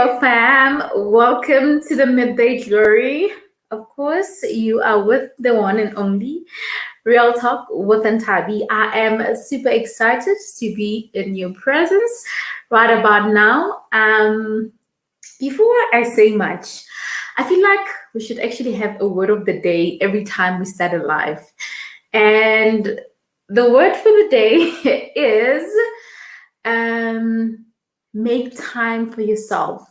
Yo, fam, welcome to the Midday Glory. Of course, you are with the one and only Real Talk with Antabi. I am super excited to be in your presence right about now. Before I say much, I feel like we should actually have a word of the day every time we start a live. And the word for the day is make time for yourself.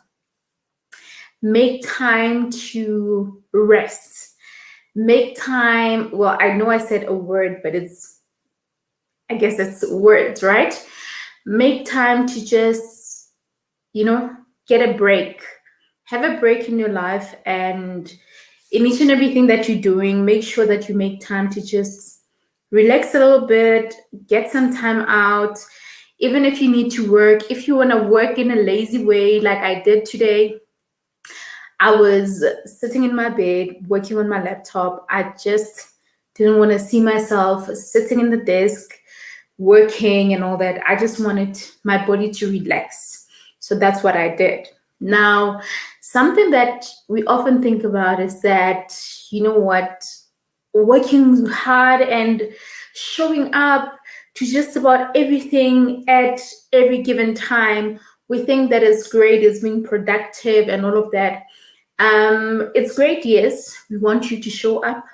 Make time to rest. Make time. Well, I know I said a word, but I guess it's words, right? Make time to just, get a break. Have a break in your life, and in each and everything that you're doing, make sure that you make time to just relax a little bit, get some time out. Even if you need to work, if you want to work in a lazy way, like I did today, I was sitting in my bed working on my laptop. I just didn't want to see myself sitting in the desk working and all that. I just wanted my body to relax. So that's what I did. Now, something that we often think about is that, working hard and showing up to just about everything at every given time. We think that is great, is being productive and all of that. It's great, yes. We want you to show up.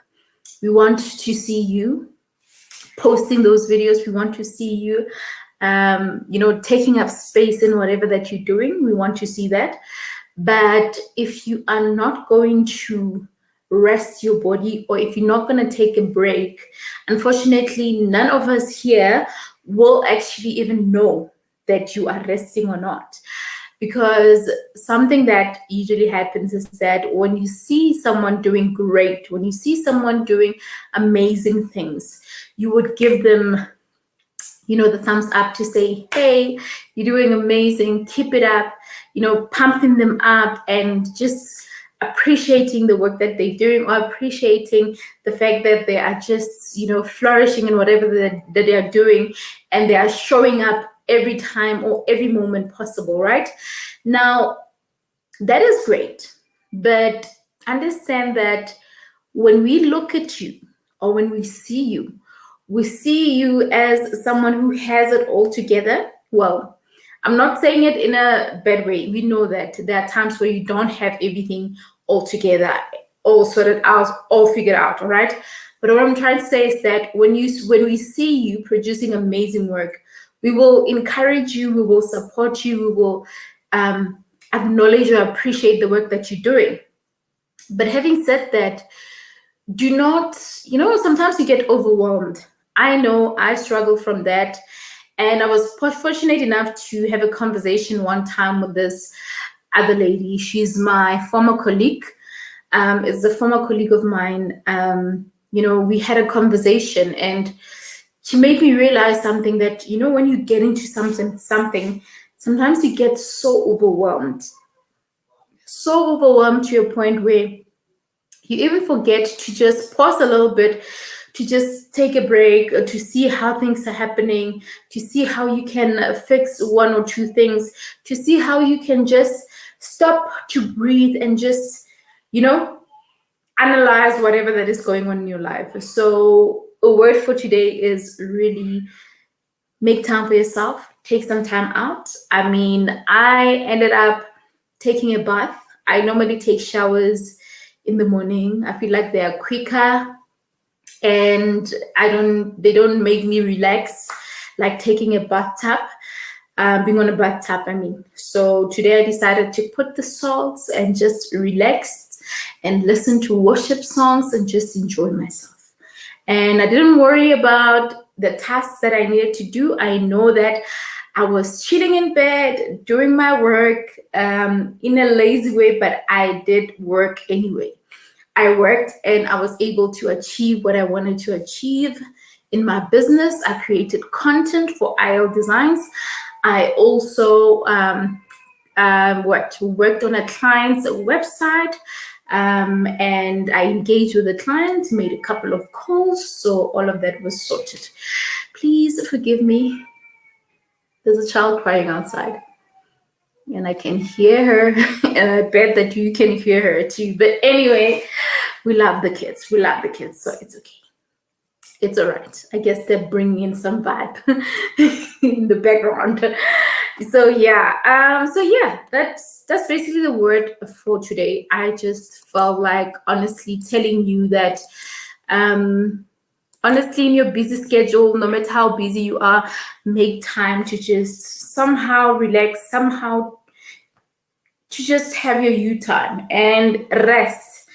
We want to see you posting those videos. We want to see you, taking up space in whatever that you're doing. We want to see that. But if you are not going to rest your body, or if you're not going to take a break, unfortunately, none of us here will actually even know that you are resting or not. Because something that usually happens is that when you see someone doing great, when you see someone doing amazing things, you would give them, the thumbs up to say, hey, you're doing amazing, keep it up, pumping them up and just appreciating the work that they're doing, or appreciating the fact that they are just, flourishing in whatever that they are doing, and they are showing up every time or every moment possible, right? Now, that is great, but understand that when we look at you or when we see you as someone who has it all together. Well, I'm not saying it in a bad way. We know that there are times where you don't have everything all together, all sorted out, all figured out, all right? But what I'm trying to say is that when we see you producing amazing work, we will encourage you, we will support you, we will acknowledge or appreciate the work that you're doing. But having said that, do not, sometimes you get overwhelmed. I know I struggle from that. And I was fortunate enough to have a conversation one time with this other lady. She's my former colleague. It's a former colleague of mine. We had a conversation, and she made me realize something that, when you get into something, sometimes you get so overwhelmed to a point where you even forget to just pause a little bit, to just take a break, to see how things are happening, to see how you can fix one or two things, to see how you can just stop to breathe and just, analyze whatever that is going on in your life. So a word for today is really make time for yourself. Take some time out. I mean, I ended up taking a bath. I normally take showers in the morning. I feel like they are quicker, and they don't make me relax like taking a bathtub, being on a bathtub, I mean. So today I decided to put the salts and just relax and listen to worship songs and just enjoy myself. And I didn't worry about the tasks that I needed to do. I know that I was chilling in bed doing my work in a lazy way, but I did work anyway. I worked and I was able to achieve what I wanted to achieve in my business. I created content for IL Designs. I also worked on a client's website, and I engaged with the client, made a couple of calls, so all of that was sorted. Please forgive me. There's a child crying outside. and I can hear her, and I bet that you can hear her too. But anyway, we love the kids. We love the kids, so it's okay. It's all right. I guess they're bringing in some vibe in the background. So yeah, that's basically the word for today. I just felt like honestly telling you that honestly, in your busy schedule, no matter how busy you are, make time to just somehow relax, somehow to just have your you time and rest.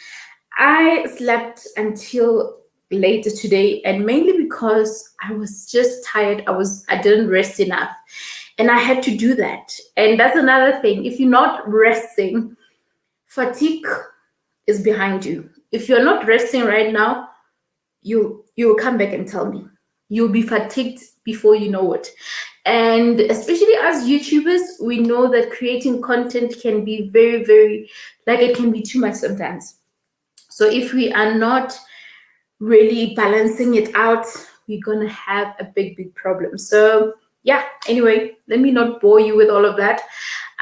I slept until later today, and mainly because I was just tired. I didn't rest enough, and I had to do that. And that's another thing. If you're not resting, fatigue is behind you. If you're not resting right now, you'll come back and tell me. You'll be fatigued before you know it. And especially as YouTubers, we know that creating content can be very, very, like, it can be too much sometimes. So if we are not really balancing it out, we're gonna have a big, big problem. So yeah, anyway, let me not bore you with all of that.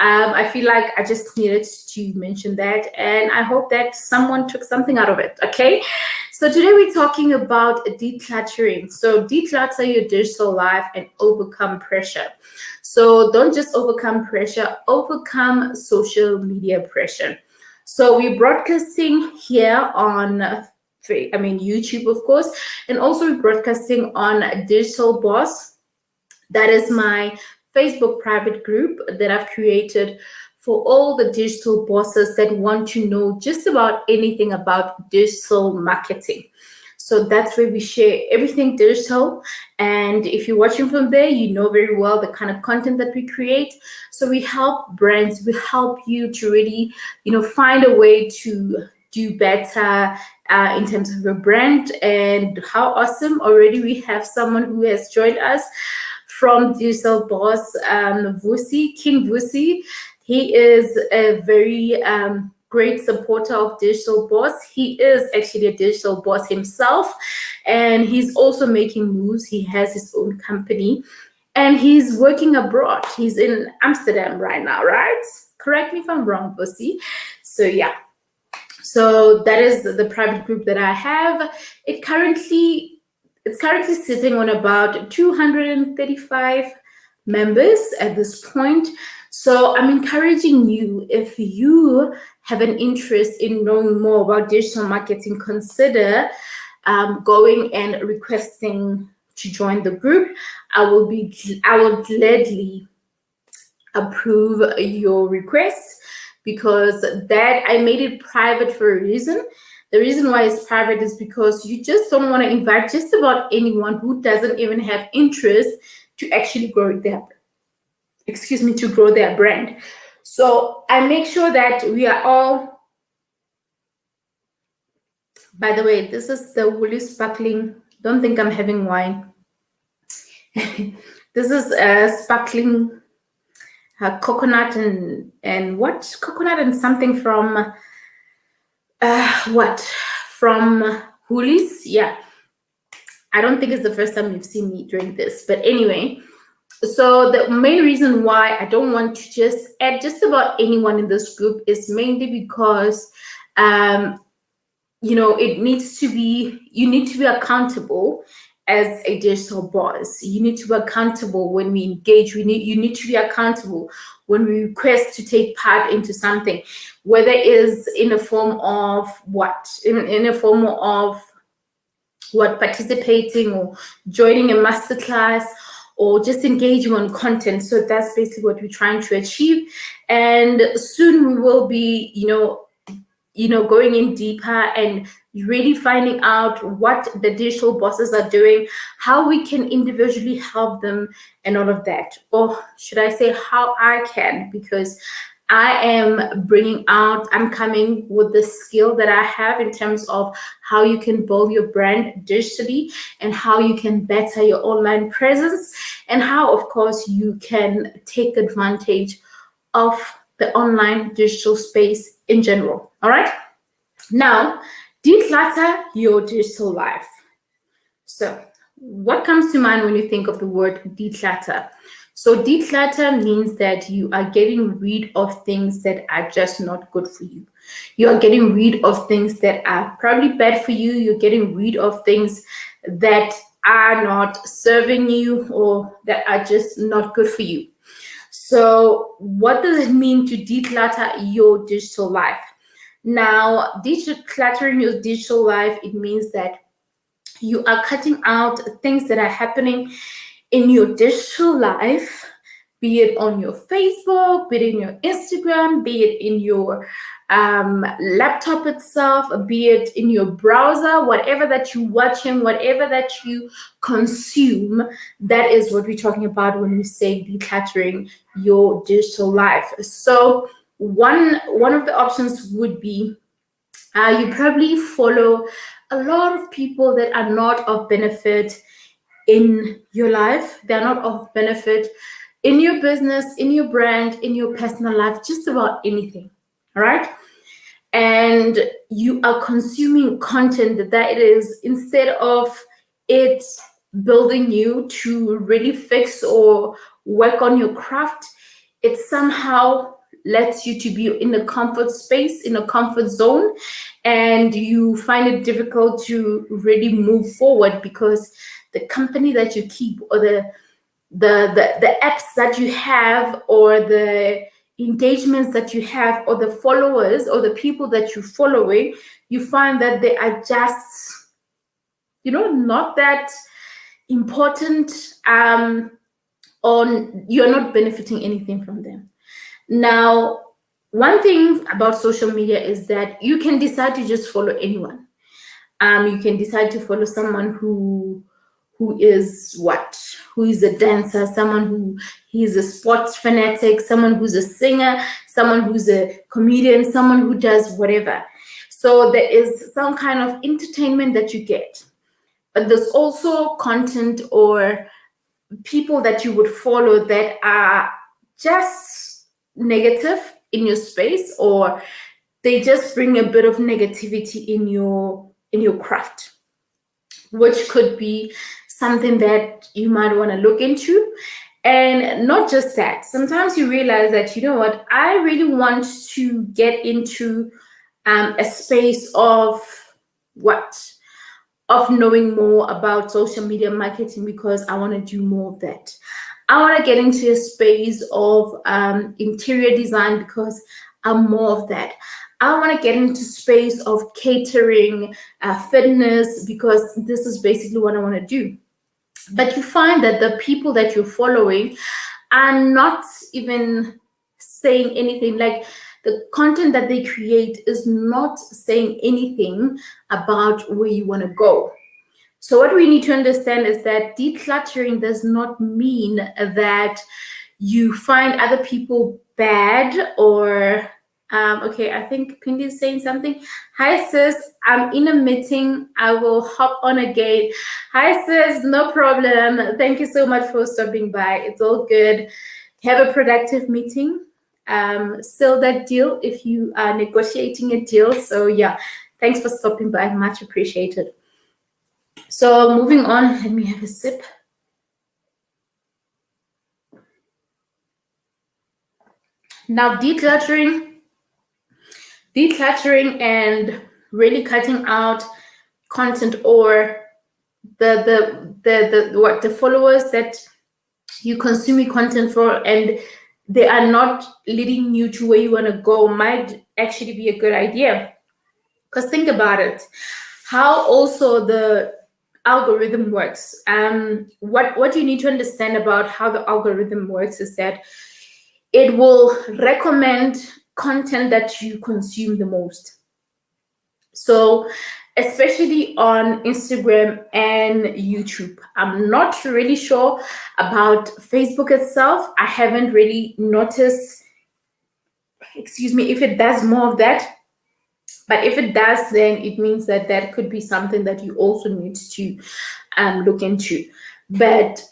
I feel like I just needed to mention that, and I hope that someone took something out of it. Okay, so today we're talking about decluttering. So declutter your digital life and overcome pressure. So don't just overcome pressure, overcome social media pressure. So we're broadcasting here on YouTube, of course, and also we're broadcasting on Digital Boss. That is my Facebook private group that I've created for all the digital bosses that want to know just about anything about digital marketing. So that's where we share everything digital. And if you're watching from there, you know very well the kind of content that we create. So we help brands, we help you to really, find a way to do better in terms of your brand. And how awesome, already we have someone who has joined us from Digital Boss, King Vusi. He is a very great supporter of Digital Boss. He is actually a digital boss himself, and he's also making moves. He has his own company, and he's working abroad. He's in Amsterdam right now, right? Correct me if I'm wrong, Vusi. So yeah. So that is the private group that I have. It's currently sitting on about 235 members at this point. So I'm encouraging you, if you have an interest in knowing more about digital marketing, consider going and requesting to join the group. I will gladly approve your request, because that I made it private for a reason. The reason why it's private is because you just don't want to invite just about anyone who doesn't even have interest to actually grow their brand. So I make sure that we are all, by the way, this is the Woolly Sparkling. Don't think I'm having wine. This is a sparkling coconut and what? Coconut and something from from Woolies. Yeah, I don't think it's the first time you've seen me drink this, but anyway. So the main reason why I don't want to just add just about anyone in this group is mainly because you need to be accountable as a digital boss. You need to be accountable when we engage. You need to be accountable when we request to take part into something, whether it is in a form of participating or joining a masterclass or just engaging on content. So that's basically what we're trying to achieve. And soon we will be, going in deeper and really finding out what the digital bosses are doing, how we can individually help them, and all of that. Or should I say how I can, because I'm coming with the skill that I have in terms of how you can build your brand digitally and how you can better your online presence, and how, of course, you can take advantage of the online digital space in general. All right. Now, declutter your digital life. So what comes to mind when you think of the word declutter? So declutter means that you are getting rid of things that are just not good for you. You are getting rid of things that are probably bad for you. You're getting rid of things that are not serving you or that are just not good for you. So, what does it mean to declutter your digital life? Now, decluttering your digital life, it means that you are cutting out things that are happening in your digital life, be it on your Facebook, be it in your Instagram, be it in your laptop itself, be it in your browser, whatever that you watching, whatever that you consume, that is what we're talking about when we say decluttering your digital life. So one of the options would be you probably follow a lot of people that are not of benefit in your life. They're not of benefit in your business, in your brand, in your personal life, just about anything. All right. And you are consuming content that is, instead of it building you to really fix or work on your craft, it somehow lets you to be in a comfort space, in a comfort zone, and you find it difficult to really move forward because the company that you keep, or the apps that you have, or the engagements that you have, or the followers or the people that you're following, you find that they are just, not that important, on you're not benefiting anything from them. Now, one thing about social media is that you can decide to just follow anyone. You can decide to follow someone who is what? Who is a dancer, someone who he's a sports fanatic, someone who's a singer, someone who's a comedian, someone who does whatever. So there is some kind of entertainment that you get. But there's also content or people that you would follow that are just negative in your space, or they just bring a bit of negativity in your craft, which could be something that you might want to look into. And not just that, sometimes you realize that, you know what, I really want to get into a space of what? Of knowing more about social media marketing, because I want to do more of that. I want to get into a space of interior design because I'm more of that. I want to get into space of catering, fitness, because this is basically what I want to do. But you find that the people that you're following are not even saying anything. Like, the content that they create is not saying anything about where you want to go. So what we need to understand is that decluttering does not mean that you find other people bad, or okay, I think Pindy is saying something. Hi sis, I'm in a meeting. I will hop on again. Hi sis, no problem. Thank you so much for stopping by. It's all good. Have a productive meeting. Seal that deal if you are negotiating a deal. So yeah, thanks for stopping by. Much appreciated. So moving on, let me have a sip. Now, decluttering and really cutting out content, or the followers that you consuming content for, and they are not leading you to where you want to go, might actually be a good idea. Because think about it, how also the algorithm works. What you need to understand about how the algorithm works is that it will recommend content that you consume the most. So especially on Instagram and YouTube. I'm not really sure about Facebook itself. I haven't really noticed, if it does more of that. But if it does, then it means that that could be something that you also need to look into. But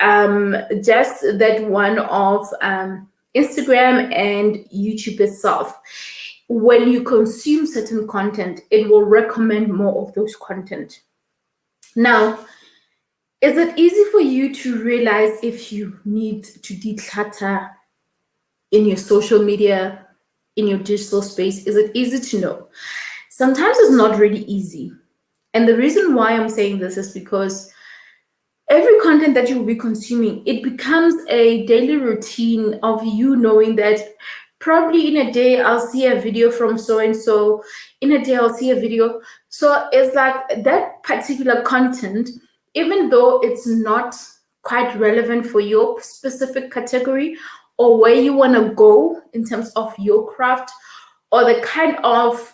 just that one of Instagram and YouTube itself, when you consume certain content, it will recommend more of those content. Now, Is it easy for you to realize if you need to declutter in your social media, in your digital space? Is it easy to know? Sometimes it's not really easy. And the reason why I'm saying this is because every content that you will be consuming, it becomes a daily routine of you knowing that probably in a day I'll see a video from so and so, in a day I'll see a video. So it's like that particular content, even though it's not quite relevant for your specific category or where you want to go in terms of your craft or the kind of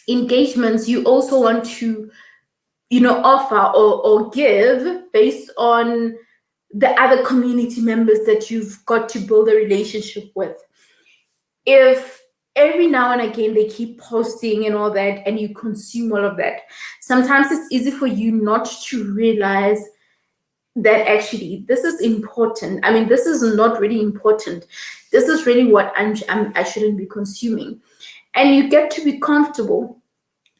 engagements you also want to offer or give based on the other community members that you've got to build a relationship with. If every now and again they keep posting and all that and you consume all of that, sometimes it's easy for you not to realize that actually this is important. I mean, this is not really important. This is really what I shouldn't be consuming. And you get to be comfortable.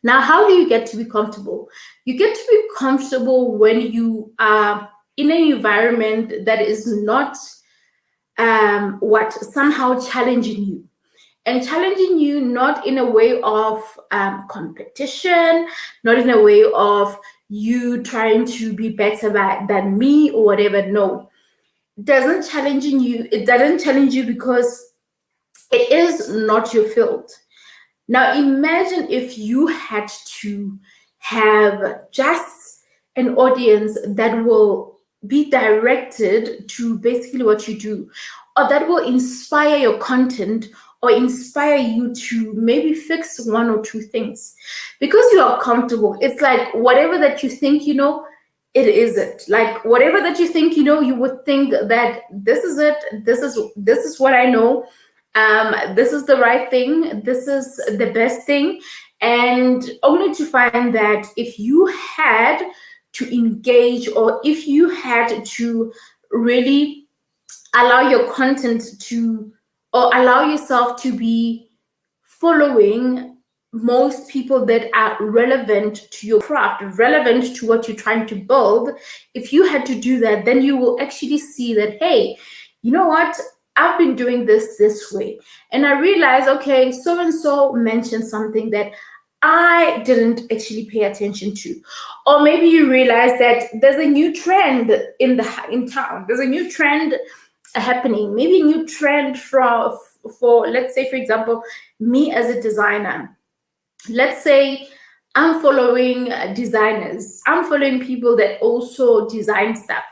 Now, how do you get to be comfortable? You get to be comfortable when you are in an environment that is not somehow challenging you. And challenging you not in a way of competition, not in a way of you trying to be better than me or whatever. No, it doesn't challenging you. It doesn't challenge you because it is not your field. Now, imagine if you had to have just an audience that will be directed to basically what you do, or that will inspire your content or inspire you to maybe fix one or two things. Because you are comfortable, it's like whatever that you think, it is it. Like whatever that you think, you would think that this is it, this is what I know. This is the right thing, this is the best thing, and only to find that if you had to engage or if you had to really allow your content to or allow yourself to be following most people that are relevant to your craft, relevant to what you're trying to build, if you had to do that, then you will actually see that, hey, you know what? I've been doing this way. And I realized, okay, so and so mentioned something that I didn't actually pay attention to. Or maybe you realize that there's a new trend in town. There's a new trend happening. Maybe a new trend for let's say, for example, me as a designer. Let's say I'm following designers. I'm following people that also design stuff.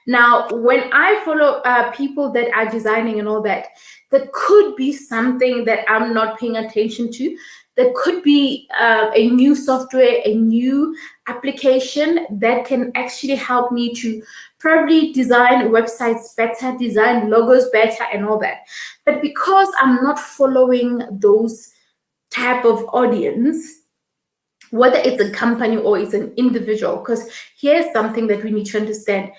Now, when I follow people that are designing and all that, there could be something that I'm not paying attention to. There could be a new software, a new application that can actually help me to probably design websites better, design logos better, and all that. But because I'm not following those type of audience, whether it's a company or it's an individual, because here's something that we need to understand.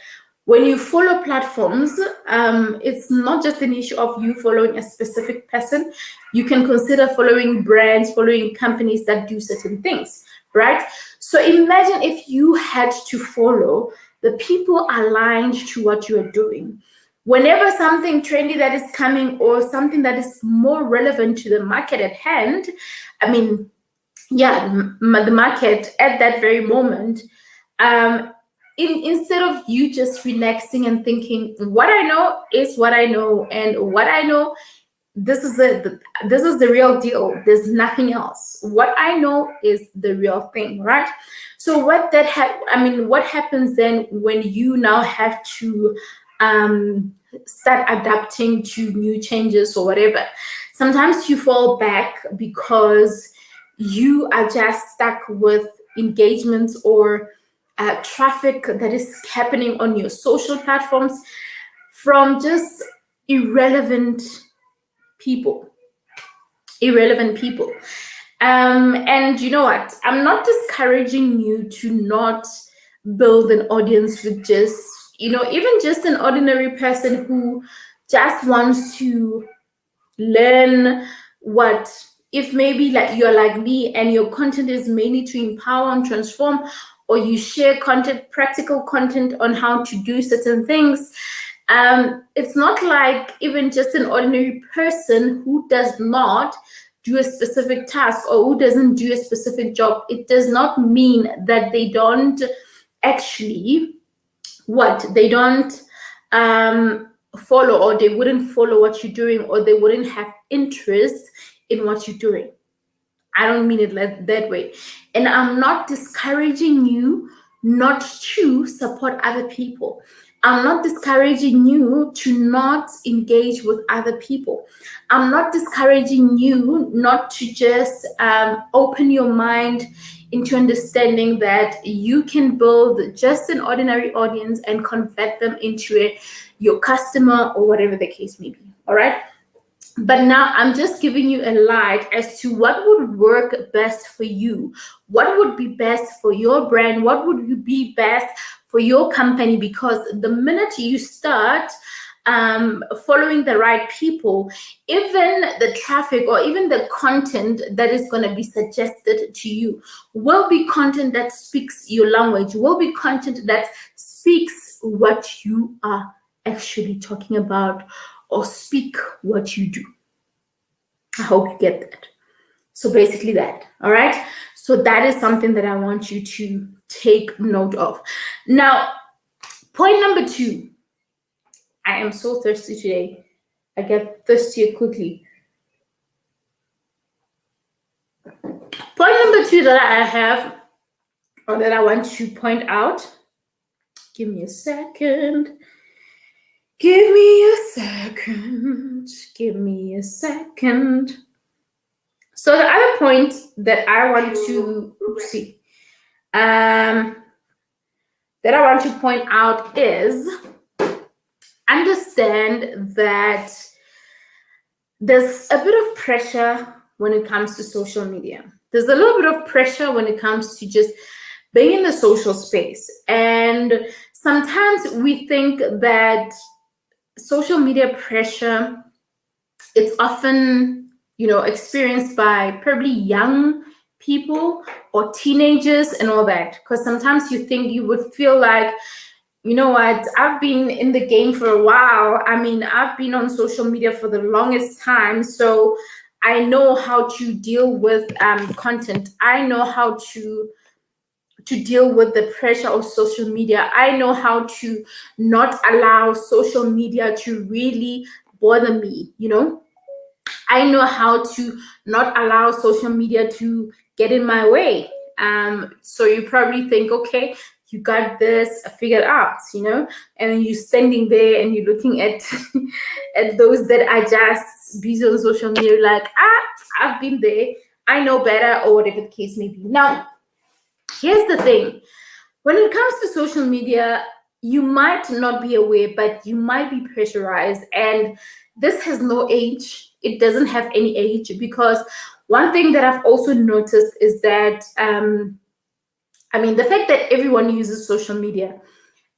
When you follow platforms, it's not just an issue of you following a specific person. You can consider following brands, following companies that do certain things, right? So imagine if you had to follow the people aligned to what you are doing. Whenever something trendy that is coming or something that is more relevant to the market at hand, I mean, yeah, the market at that very moment, instead of you just relaxing and thinking, what I know is what I know, and what I know, this is it. This is the real deal. There's nothing else. What I know is the real thing, right? So what happens then when you now have to start adapting to new changes or whatever? Sometimes you fall back because you are just stuck with engagements or traffic that is happening on your social platforms from just irrelevant people. And you know what? I'm not discouraging you to not build an audience with just, even just an ordinary person who just wants to learn if maybe like you're like me and your content is mainly to empower and transform, or you share content, practical content on how to do certain things. It's not like even just an ordinary person who does not do a specific task or who doesn't do a specific job. It does not mean that they don't actually they don't follow, or they wouldn't follow what you're doing, or they wouldn't have interest in what you're doing. I don't mean it that way. And I'm not discouraging you not to support other people. I'm not discouraging you to not engage with other people. I'm not discouraging you not to just open your mind into understanding that you can build just an ordinary audience and convert them into your customer or whatever the case may be. All right. But now I'm just giving you a light as to what would work best for you, what would be best for your brand, what would be best for your company. Because the minute you start following the right people, even the traffic or even the content that is going to be suggested to you will be content that speaks your language, will be content that speaks what you are actually talking about, or speak what you do. I hope you get that. So basically that, all right? So that is something that I want you to take note of. Now, point number 2. I am so thirsty today. I get thirstier quickly. Point number 2 that I have, or that I want to point out, give me a second. Give me a second. Give me a second. So the other point that I want to that I want to point out is understand that there's a bit of pressure when it comes to social media. There's a little bit of pressure when it comes to just being in the social space. And sometimes we think that social media pressure, it's often, experienced by probably young people or teenagers and all that. Because sometimes you would feel like, you know what, I've been in the game for a while. I mean, I've been on social media for the longest time. So I know how to deal with content. I know how to deal with the pressure of social media. I know how to not allow social media to really bother me, I know how to not allow social media to get in my way. So you probably think, okay, you got this figured out, and then you're standing there and you're looking at at those that are just busy on social media, like, I've been there, I know better, or whatever the case may be. Now, here's the thing. When it comes to social media, you might not be aware, but you might be pressurized. And this has no age. It doesn't have any age, because one thing that I've also noticed is that, the fact that everyone uses social media,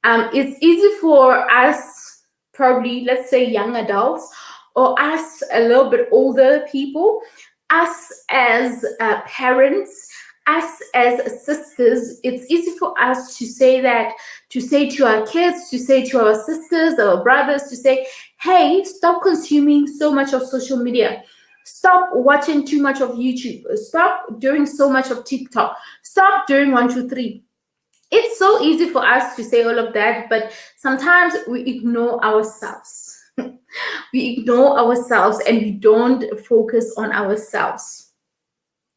it's easy for us, probably, let's say young adults, or us a little bit older people, us as parents, us as sisters, it's easy for us to say to our kids, to say to our sisters, our brothers, to say, hey, stop consuming so much of social media. Stop watching too much of YouTube. Stop doing so much of TikTok. Stop doing 1, 2, 3. It's so easy for us to say all of that, but sometimes we ignore ourselves. We ignore ourselves and we don't focus on ourselves.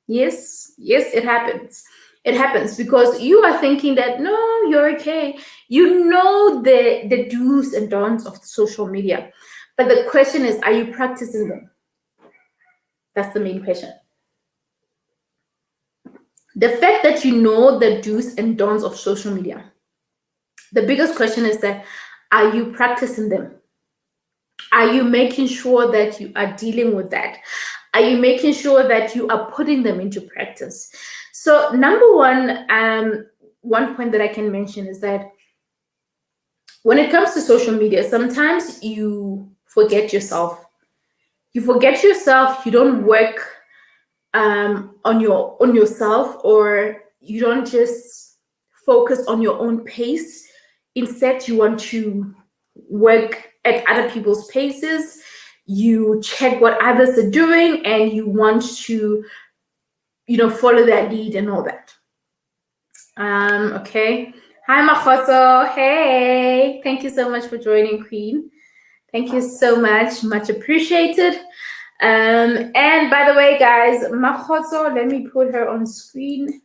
Yes, it happens. It happens because you are thinking that, no, you're okay. You know the do's and don'ts of social media. But the question is, are you practicing them? That's the main question. The fact that you know the do's and don'ts of social media, the biggest question is that, are you practicing them? Are you making sure that you are dealing with that? Are you making sure that you are putting them into practice? So number one point that I can mention is that when it comes to social media, sometimes you forget yourself. You forget yourself. You don't work on yourself, or you don't just focus on your own pace. Instead, you want to work at other people's paces. You check what others are doing and you want to, follow that lead and all that. Okay. Hi, Makoso. Hey, thank you so much for joining, Queen. Thank you so much. Much appreciated. And by the way, guys, Makoso, let me put her on screen.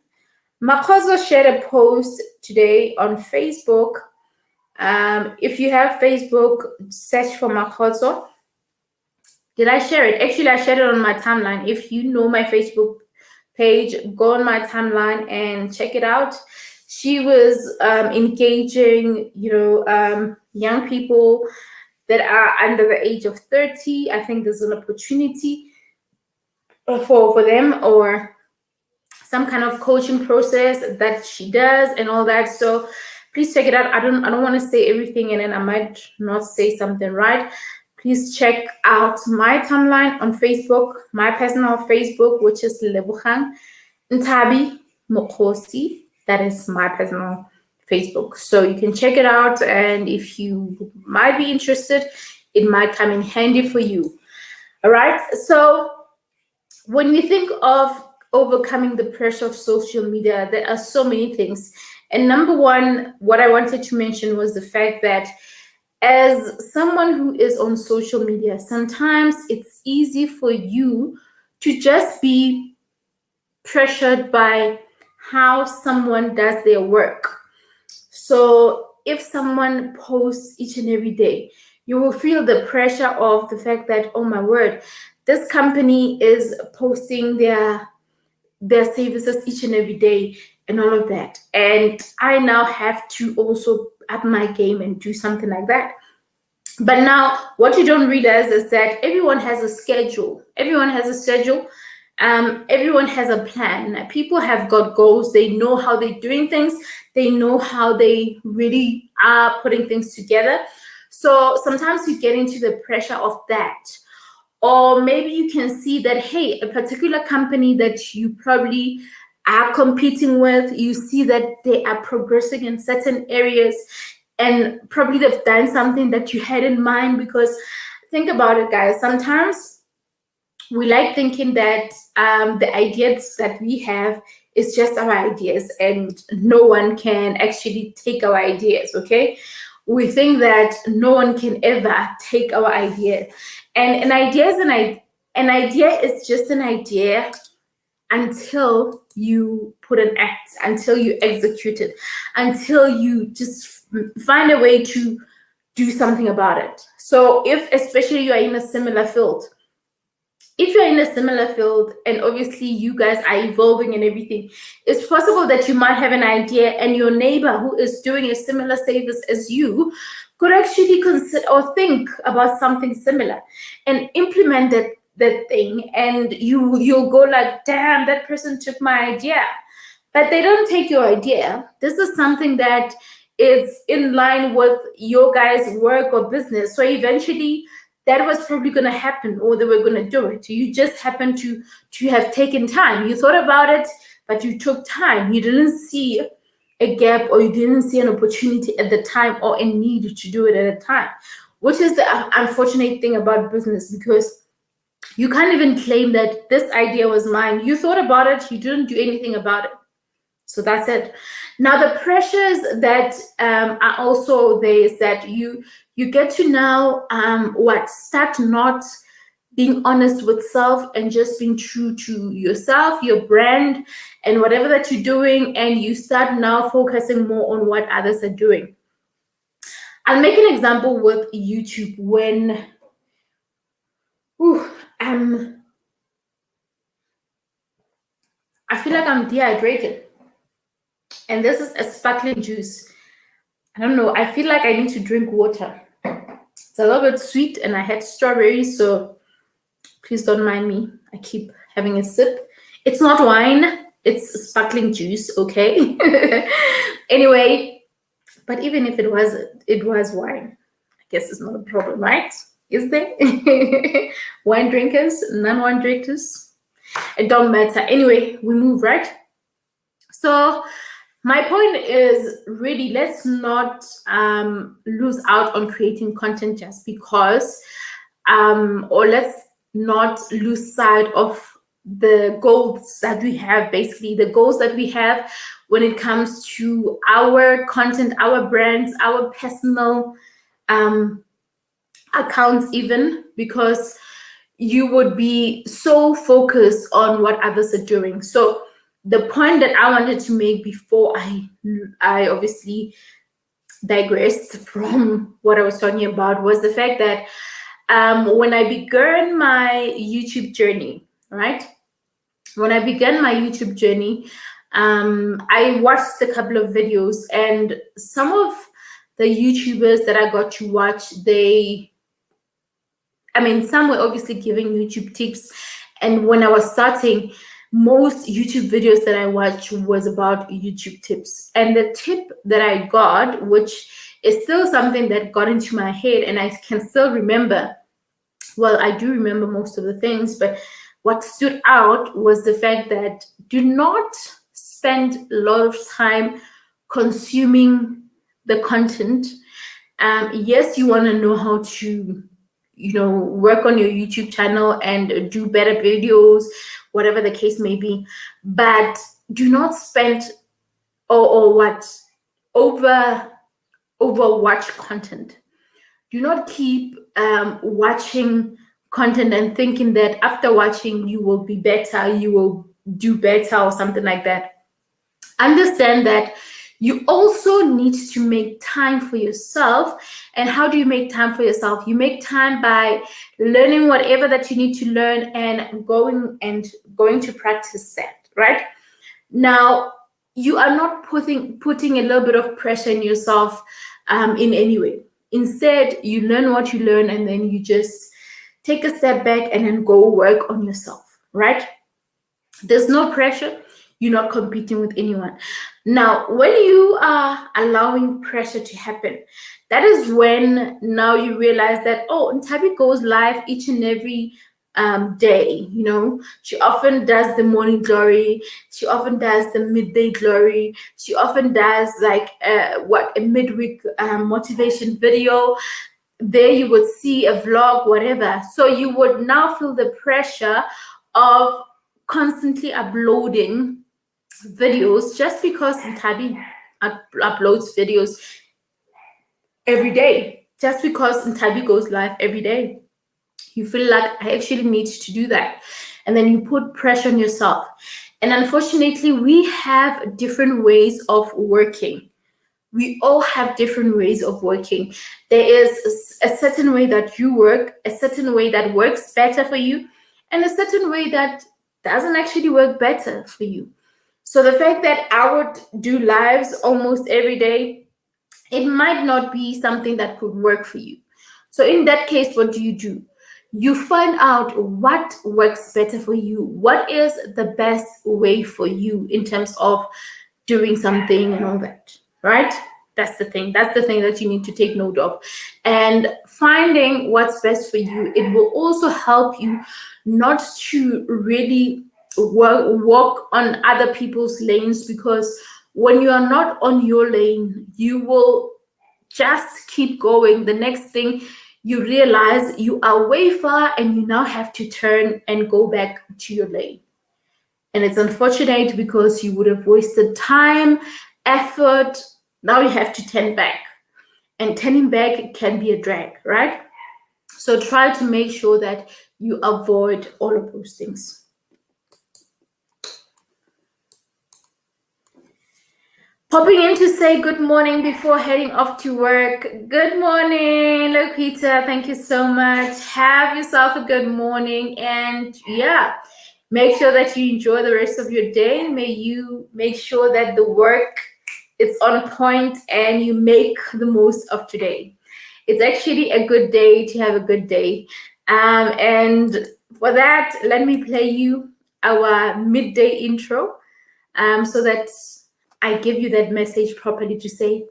Makoso shared a post today on Facebook. If you have Facebook, search for Makoso. Did I share it? Actually, I shared it on my timeline. If you know my Facebook page, go on my timeline and check it out. She was engaging, young people that are under the age of 30. I think there's an opportunity for them, or some kind of coaching process that she does and all that. So please check it out. I don't want to say everything and then I might not say something right. Please check out my timeline on Facebook, my personal Facebook, which is Lebogang Ntabi Mokosi. That is my personal Facebook. So you can check it out. And if you might be interested, it might come in handy for you. All right. So when you think of overcoming the pressure of social media, there are so many things. And number one, what I wanted to mention was the fact that as someone who is on social media, sometimes it's easy for you to just be pressured by how someone does their work. So if someone posts each and every day, you will feel the pressure of the fact that, oh my word, this company is posting their services each and every day and all of that. And I now have to also up my game and do something like that. But now what you don't realize is that everyone has a schedule. Everyone has a schedule. Everyone has a plan. People have got goals. They know how they're doing things. They know how they really are putting things together. So sometimes you get into the pressure of that. Or maybe you can see that, hey, a particular company that you probably are competing with, you see that they are progressing in certain areas and probably they've done something that you had in mind. Because think about it, guys, sometimes we like thinking that the ideas that we have is just our ideas and no one can actually take our ideas, okay? We think that no one can ever take our idea. And an idea is just an idea until you put an act, until you execute it, until you just find a way to do something about it. So if especially you are in a similar field, and obviously you guys are evolving and everything, it's possible that you might have an idea and your neighbor who is doing a similar service as you could actually consider or think about something similar and implement that thing, and you'll go like, damn, that person took my idea. But they don't take your idea. This is something that is in line with your guys' work or business. So eventually that was probably going to happen, or they were going to do it. You just happen to have taken time. You thought about it, but you took time. You didn't see a gap, or you didn't see an opportunity at the time, or a need to do it at a time, which is the unfortunate thing about business, because you can't even claim that this idea was mine. You thought about it, you didn't do anything about it. So that's it. Now the pressures that are also there is that you get to now start not being honest with self and just being true to yourself, your brand, and whatever that you're doing, and you start now focusing more on what others are doing. I'll make an example with YouTube. When I feel like I'm dehydrated, and this is a sparkling juice. I don't know, I feel like I need to drink water. It's a little bit sweet and I had strawberries, so please don't mind me. I keep having a sip. It's not wine, it's sparkling juice, okay? Anyway, but even if it was wine, I guess it's not a problem, right? Is there? Wine drinkers, non-wine drinkers? It don't matter. Anyway, we move, right? So my point is really, let's not lose out on creating content just because, or let's not lose sight of the goals that we have, basically the goals that we have when it comes to our content, our brands, our personal accounts, even, because you would be so focused on what others are doing. So the point that I wanted to make before I obviously digressed from what I was talking about was the fact that when I began my YouTube journey, right? When I began my YouTube journey, I watched a couple of videos, and some of the YouTubers that I got to watch, some were obviously giving YouTube tips. And when I was starting, most YouTube videos that I watched was about YouTube tips. And the tip that I got, which is still something that got into my head and I can still remember, well, I do remember most of the things, but what stood out was the fact that do not spend a lot of time consuming the content. Yes, you want to know how to work on your YouTube channel and do better videos, whatever the case may be, but do not spend overwatch content. Do not keep watching content and thinking that after watching you will be better, you will do better or something like that. Understand that you also need to make time for yourself. And how do you make time for yourself? You make time by learning whatever that you need to learn and going to practice that, right? Now, you are not putting a little bit of pressure on yourself in any way. Instead, you learn what you learn and then you just take a step back and then go work on yourself, right? There's no pressure. You're not competing with anyone. Now, when you are allowing pressure to happen, that is when now you realize that, oh, Ntabi goes live each and every day. She often does the morning glory. She often does the midday glory. She often does like a midweek motivation video. There you would see a vlog, whatever. So you would now feel the pressure of constantly uploading videos just because Ntabi uploads videos every day, just because Ntabi goes live every day. You feel like I actually need to do that, and then you put pressure on yourself. And unfortunately, we have different ways of working. We all have different ways of working. There is a certain way that you work, a certain way that works better for you, and a certain way that doesn't actually work better for you. So the fact that I would do lives almost every day, it might not be something that could work for you. So in that case, what do? You find out what works better for you. What is the best way for you in terms of doing something and all that, right? That's the thing. That's the thing that you need to take note of. And finding what's best for you, it will also help you not to really walk on other people's lanes, because when you are not on your lane, you will just keep going. The next thing you realize, you are way far and you now have to turn and go back to your lane. And it's unfortunate because you would have wasted time, effort. Now you have to turn back, and turning back can be a drag, right? So try to make sure that you avoid all of those things. Popping in to say good morning before heading off to work. Good morning, Lokita. Thank you so much. Have yourself a good morning. And yeah, make sure that you enjoy the rest of your day. May you make sure that the work is on point and you make the most of today. It's actually a good day to have a good day. And for that, let me play you our midday intro so that I give you that message properly to say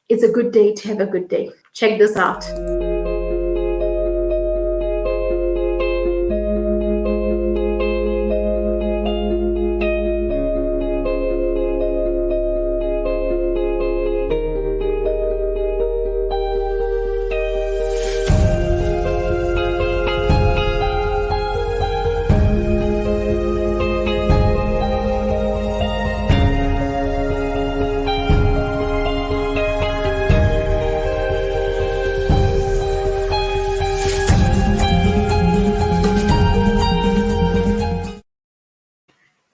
it's a good day to have a good day. Check this out.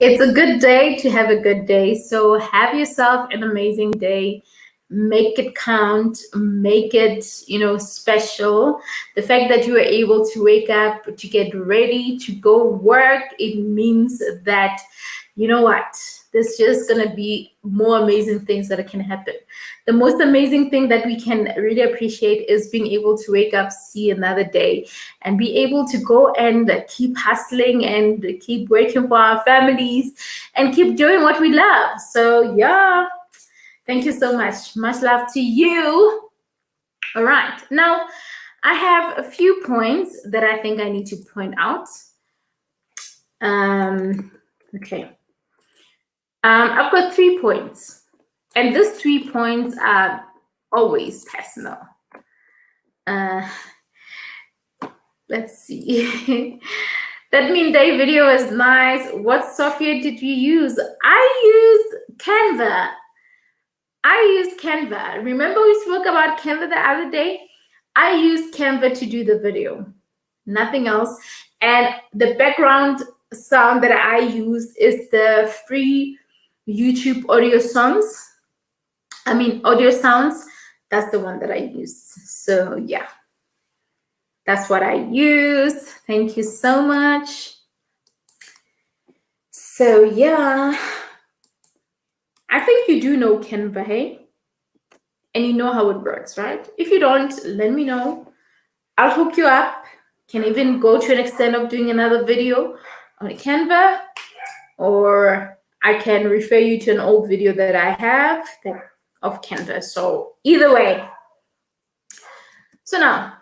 It's a good day to have a good day. So have yourself an amazing day. Make it count, make it, special. The fact that you were able to wake up, to get ready, to go work, it means that, you know what? There's just going to be more amazing things that can happen. The most amazing thing that we can really appreciate is being able to wake up, see another day, and be able to go and keep hustling and keep working for our families and keep doing what we love. So, yeah, thank you so much. Much love to you. All right. Now, I have a few points that I think I need to point out. Okay. I've got 3 points, and these 3 points are always personal. Let's see. That Midday video is nice. What software did you use? I used Canva. Remember we spoke about Canva the other day? I used Canva to do the video, nothing else. And the background sound that I use is the free YouTube audio sounds. That's the one that I used. So yeah, that's what I used. Thank you so much. So yeah, I think you do know Canva, hey? And you know how it works, right? If you don't, let me know. I'll hook you up. Can even go to an extent of doing another video on Canva, or I can refer you to an old video that I have of Canva. So either way. So now,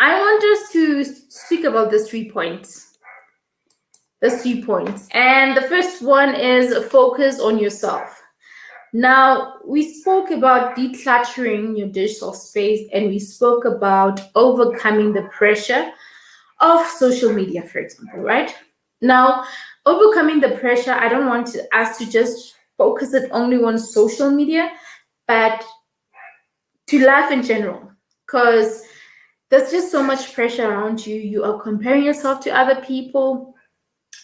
I want us to speak about the 3 points. The 3 points. And the first one is focus on yourself. Now, we spoke about decluttering your digital space, and we spoke about overcoming the pressure of social media, for example, right? Now, overcoming the pressure, I don't want us to just focus it only on social media, but to life in general, because there's just so much pressure around you. You are comparing yourself to other people.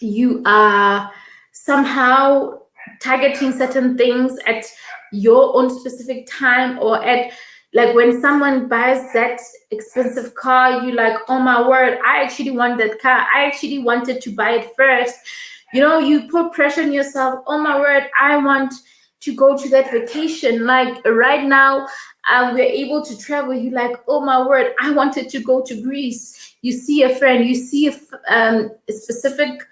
You are somehow targeting certain things at your own specific time, or at, like, when someone buys that expensive car, you like, oh my word, I actually want that car. I actually wanted to buy it first. You put pressure on yourself. Oh my word, I want to go to that vacation. Like right now, we're able to travel. You like, oh my word, I wanted to go to Greece. You see a friend, you see a specific,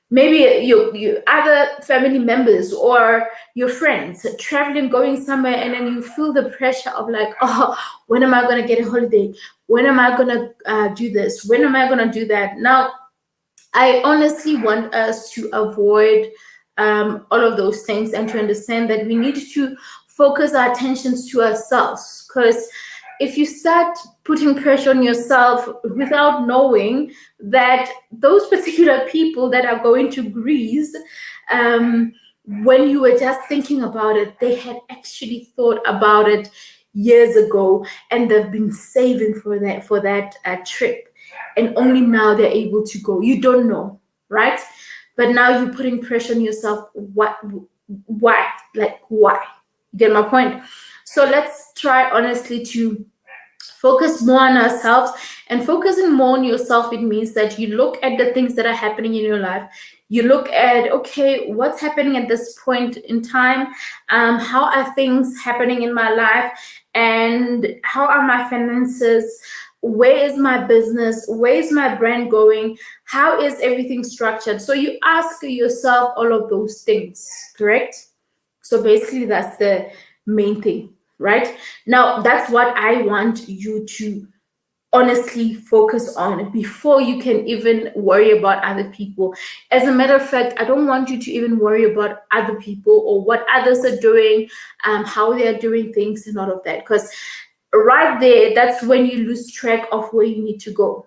maybe your other family members or your friends traveling, going somewhere, and then you feel the pressure of like, oh, when am I going to get a holiday? When am I going to do this? When am I going to do that? Now, I honestly want us to avoid all of those things, and to understand that we need to focus our attentions to ourselves. Because if you start putting pressure on yourself without knowing that those particular people that are going to Greece, when you were just thinking about it, they had actually thought about it years ago, and they've been saving for that trip, and only now they're able to go. You don't know, right? But now you're putting pressure on yourself. Why? Why? You get my point? So let's try honestly to focus more on ourselves. And focusing more on yourself, it means that you look at the things that are happening in your life. You look at, okay, what's happening at this point in time? How are things happening in my life? And how are my finances? Where is my business? Where is my brand going? How is everything structured? So you ask yourself all of those things, correct? So basically, that's the main thing, right? Now, that's what I want you to honestly focus on before you can even worry about other people. As a matter of fact, I don't want you to even worry about other people or what others are doing, how they are doing things and all of that. Because right there, that's when you lose track of where you need to go.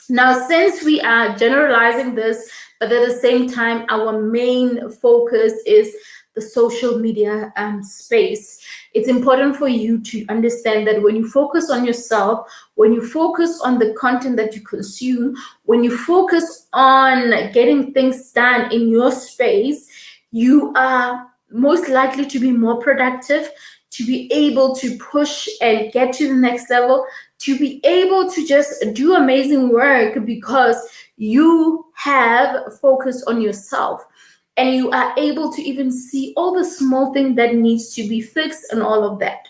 Now, since we are generalizing this, but at the same time, our main focus is the social media space. It's important for you to understand that when you focus on yourself, when you focus on the content that you consume, when you focus on getting things done in your space, you are most likely to be more productive, to be able to push and get to the next level, to be able to just do amazing work because you have focused on yourself, and you are able to even see all the small thing that needs to be fixed and all of that.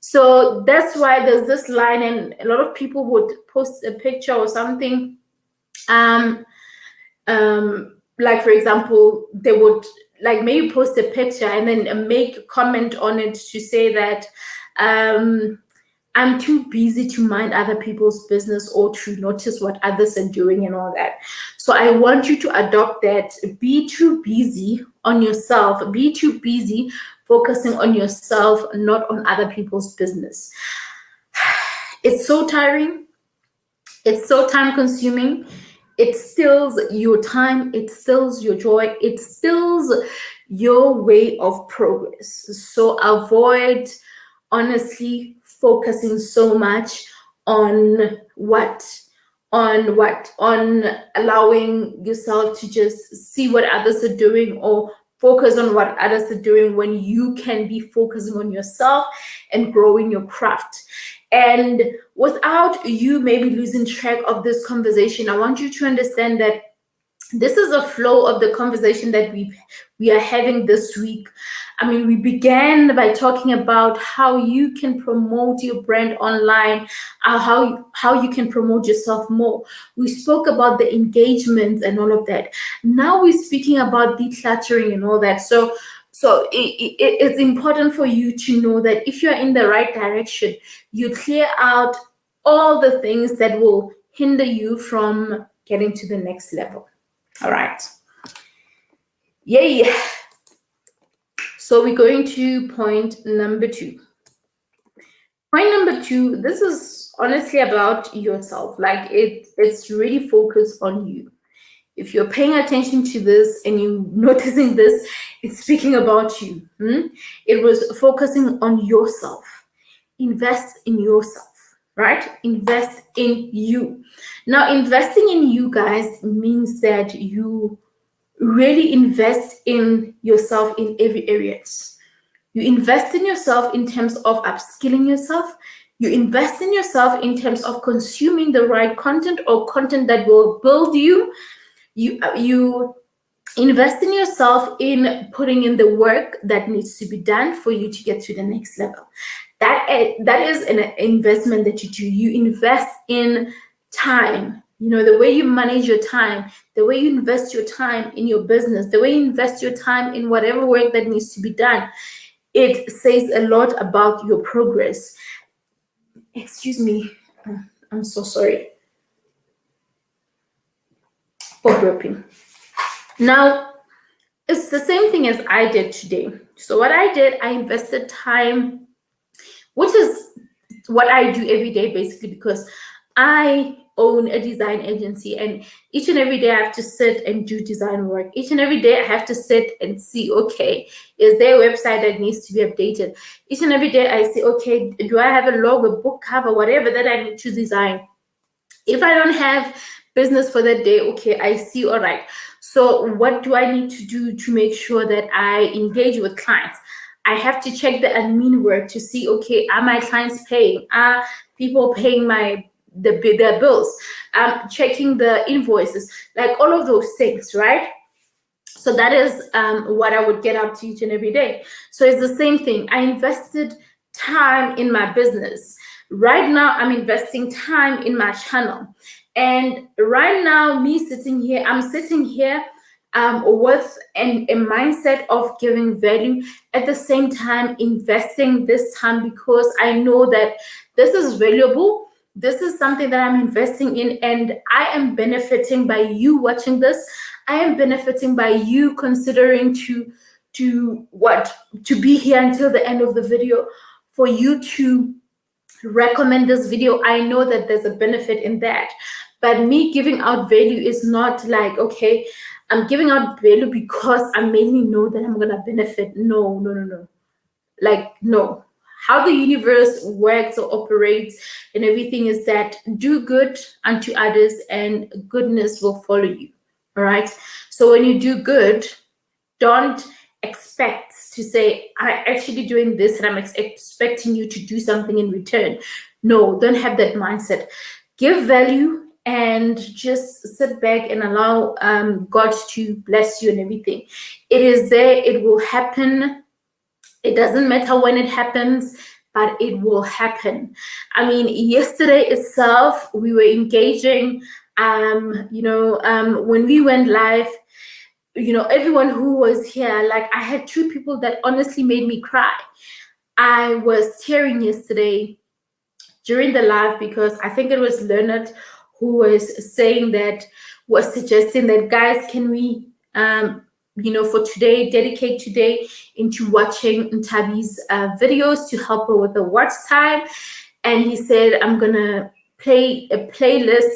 So that's why there's this line, and a lot of people would post a picture or something, like for example, they would like maybe post a picture and then make a comment on it to say that I'm too busy to mind other people's business or to notice what others are doing and all that. So I want you to adopt that. Be too busy on yourself. Be too busy focusing on yourself, not on other people's business. It's so tiring. It's so time consuming. It steals your time. It steals your joy. It steals your way of progress. So avoid, honestly, focusing so much on allowing yourself to just see what others are doing or focus on what others are doing when you can be focusing on yourself and growing your craft. And without you maybe losing track of this conversation, I want you to understand that this is a flow of the conversation that we are having this week. I mean, we began by talking about how you can promote your brand online, how you can promote yourself more. We spoke about the engagements and all of that. Now we're speaking about decluttering and all that. So it's important for you to know that if you're in the right direction, you clear out all the things that will hinder you from getting to the next level. All right. Yay. So we're going to point number 2. Point number 2, this is honestly about yourself. Like it's really focused on you. If you're paying attention to this and you're noticing this, it's speaking about you. It was focusing on yourself. Invest in yourself, right? Invest in you. Now, investing in you, guys, means that you really invest in yourself in every area. You invest in yourself in terms of upskilling yourself. You invest in yourself in terms of consuming the right content or content that will build you. You invest in yourself in putting in the work that needs to be done for you to get to the next level. That is an investment that you do. You invest in time. You know, the way you manage your time, the way you invest your time in your business, the way you invest your time in whatever work that needs to be done, it says a lot about your progress. Excuse me. I'm so sorry for burping. Now, it's the same thing as I did today. So what I did, I invested time, which is what I do every day, basically, because I own a design agency, and each and every day I have to sit and do design work. Each and every day I have to sit and see, okay, is there a website that needs to be updated? Each and every day I say, okay, do I have a logo, book cover, whatever that I need to design? If I don't have business for that day, okay, I see, all right. So what do I need to do to make sure that I engage with clients? I have to check the admin work to see, okay, are my clients paying? Are people paying their bills? Checking the invoices, like all of those things, right? So that is what I would get up to each and every day. So it's the same thing. I invested time in my business. Right now, I'm investing time in my channel. And right now, I'm sitting here with a mindset of giving value, at the same time investing this time, because I know that this is valuable. This is something that I'm investing in, and I am benefiting by you watching this. I am benefiting by you considering to be here until the end of the video, for you to recommend this video. I know that there's a benefit in that. But me giving out value is not like, okay, I'm giving out value because I mainly know that I'm gonna benefit. No, no, no, no. Like, no. How the universe works or operates and everything is that do good unto others and goodness will follow you. All right. So when you do good, don't expect to say, I'm actually doing this and I'm expecting you to do something in return. No, don't have that mindset. Give value and just sit back and allow God to bless you and everything. It is there, it will happen. It doesn't matter when it happens, but it will happen. I mean, yesterday itself, we were engaging, when we went live, everyone who was here, like I had two people that honestly made me cry. I was tearing yesterday during the live because I think it was Leonard who was saying that, was suggesting that, guys, can we, for today, dedicate today into watching Ntabi's videos to help her with the watch time. And he said, I'm going to play a playlist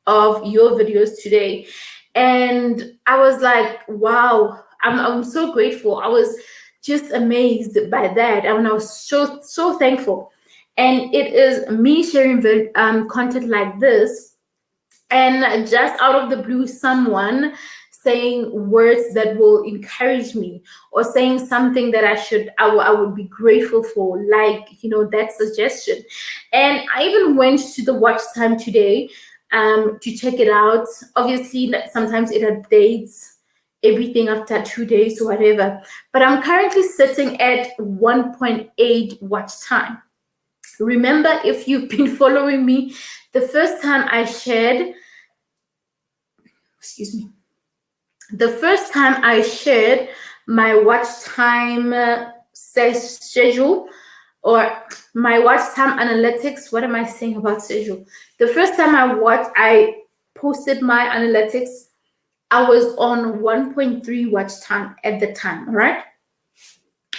of your videos today. And I was like, wow, I'm so grateful. I was just amazed by that. I mean, I was so thankful. And it is me sharing content like this, and just out of the blue, someone saying words that will encourage me, or saying something that I would be grateful for, like, that suggestion. And I even went to the watch time today to check it out. Obviously, sometimes it updates everything after 2 days or whatever. But I'm currently sitting at 1.8 watch time. Remember, if you've been following me, the first time I shared my watch time schedule, or my watch time analytics. What am I saying about schedule? The first time I posted my analytics, I was on 1.3 watch time at the time, all right?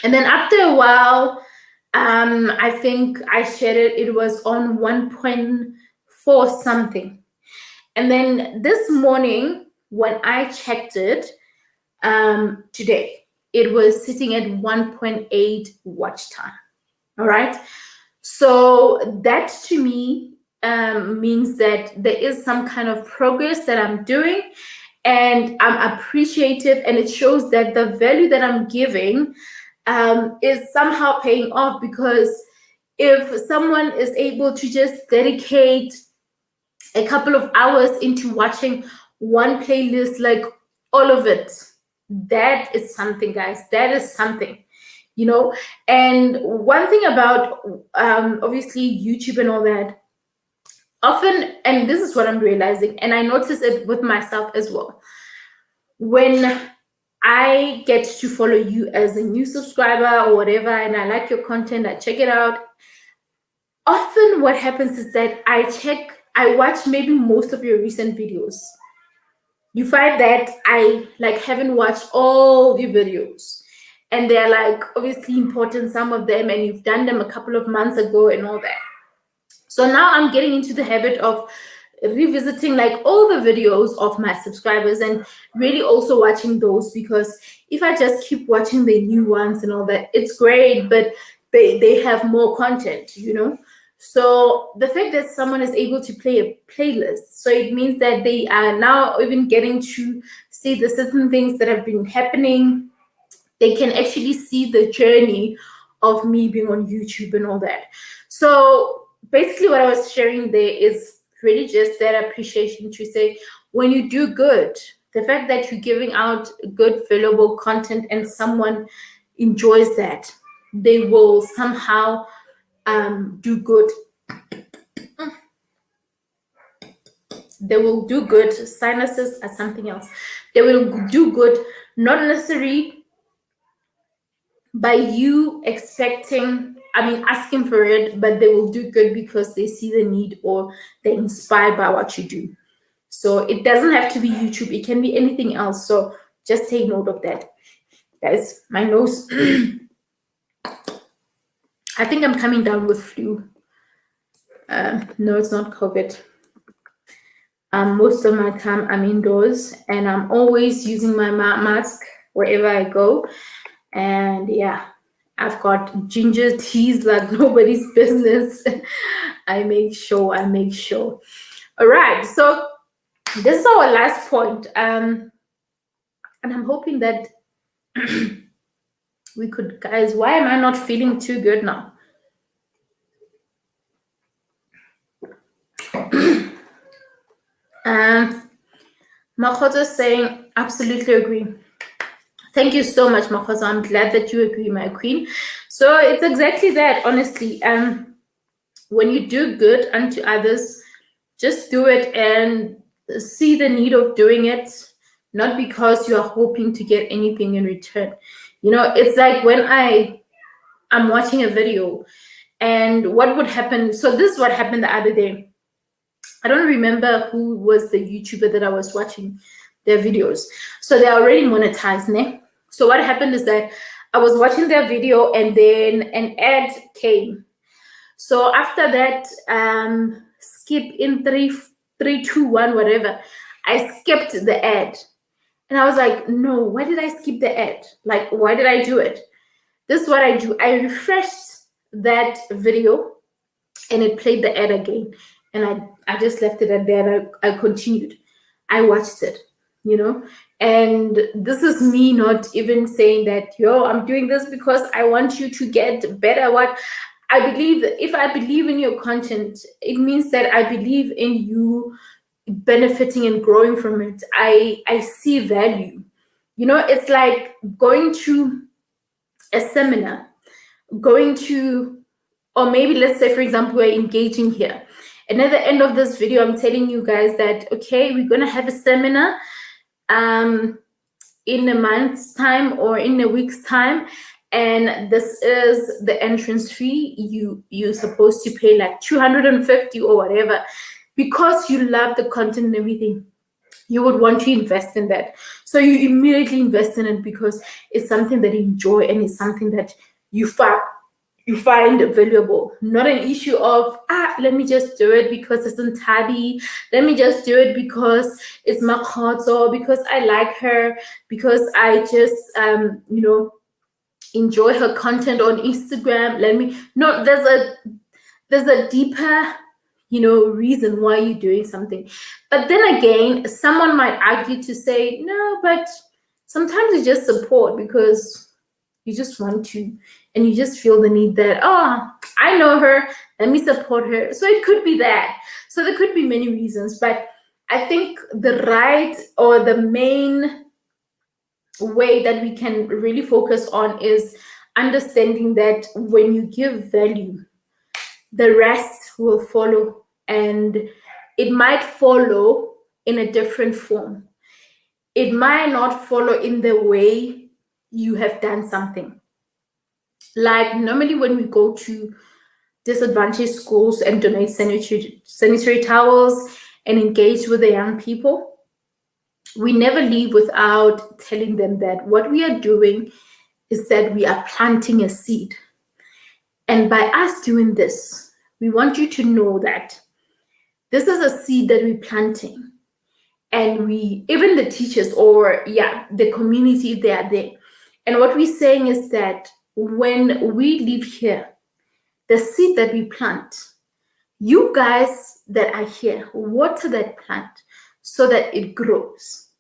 And then after a while, I think I shared it was on 1.4 something. And then this morning, when I checked it today, it was sitting at 1.8 watch time. All right. So that to me means that there is some kind of progress that I'm doing, and I'm appreciative, and it shows that the value that I'm giving is somehow paying off. Because if someone is able to just dedicate a couple of hours into watching one playlist, like all of it, that is something, guys. That is something, And one thing about obviously YouTube and all that, often, and this is what I'm realizing, and I notice it with myself as well, when I get to follow you as a new subscriber or whatever, and I like your content, I check it out. Often what happens is that I watch maybe most of your recent videos. You find that I haven't watched all the videos, and they're obviously important, some of them, and you've done them a couple of months ago and all that. So now I'm getting into the habit of revisiting all the videos of my subscribers and really also watching those, because if I just keep watching the new ones and all that, it's great, but they have more content. So the fact that someone is able to play a playlist, so it means that they are now even getting to see the certain things that have been happening. They can actually see the journey of me being on YouTube and all that. So basically what I was sharing there is really just that appreciation to say, when you do good, the fact that you're giving out good, valuable content and someone enjoys that, they will somehow do good. They will do good. Sinuses are something else. They will do good, not necessarily by you asking for it, but they will do good because they see the need or they're inspired by what you do. So it doesn't have to be YouTube. It can be anything else. So just take note of that. Guys, my nose. I think I'm coming down with flu. No, it's not COVID. Most of my time I'm indoors, and I'm always using my mask wherever I go. And yeah, I've got ginger teas like nobody's business. I make sure. All right, so this is our last point. And I'm hoping that we could, guys. Why am I not feeling too good now? Makoto saying, absolutely agree. Thank you so much, Makoto. I'm glad that you agree, my queen. So it's exactly that, honestly. When you do good unto others, just do it and see the need of doing it, not because you are hoping to get anything in return. It's like when I'm watching a video, and what would happen. So this is what happened the other day. I don't remember who was the YouTuber that I was watching their videos. So they're already monetized, ne? So what happened is that I was watching their video and then an ad came. So after that, skip in 3, 2, 1, whatever, I skipped the ad. And I was like, no, why did I skip the ad? Like, why did I do it? This is what I do. I refreshed that video and it played the ad again. And I just left it at there. I continued. I watched it, and this is me not even saying that, I'm doing this because I want you to get better. What I believe, if I believe in your content, it means that I believe in you benefiting and growing from it. I see value. It's like going to a seminar, going to, or maybe let's say, for example, we're engaging here. And at the end of this video, I'm telling you guys that, okay, we're going to have a seminar in a month's time or in a week's time. And this is the entrance fee. You're supposed to pay like 250 or whatever, because you love the content and everything. You would want to invest in that. So you immediately invest in it because it's something that you enjoy and it's something that you find valuable, not an issue of let me just do it because it's in Tabi, let me just do it because it's Makhoto, because I like her, because I just enjoy her content on Instagram. There's a deeper reason why you're doing something. But then again, someone might argue to say, no, but sometimes you just support because you just want to, and you just feel the need that, I know her, let me support her. So it could be that. So there could be many reasons, but I think the right or the main way that we can really focus on is understanding that when you give value, the rest will follow, and it might follow in a different form. It might not follow in the way you have done something. Like normally when we go to disadvantaged schools and donate sanitary towels and engage with the young people, we never leave without telling them that what we are doing is that we are planting a seed. And by us doing this, we want you to know that this is a seed that we're planting. And even the teachers or the community, they are there. And what we're saying is that when we live here, the seed that we plant, you guys that are here, water that plant so that it grows.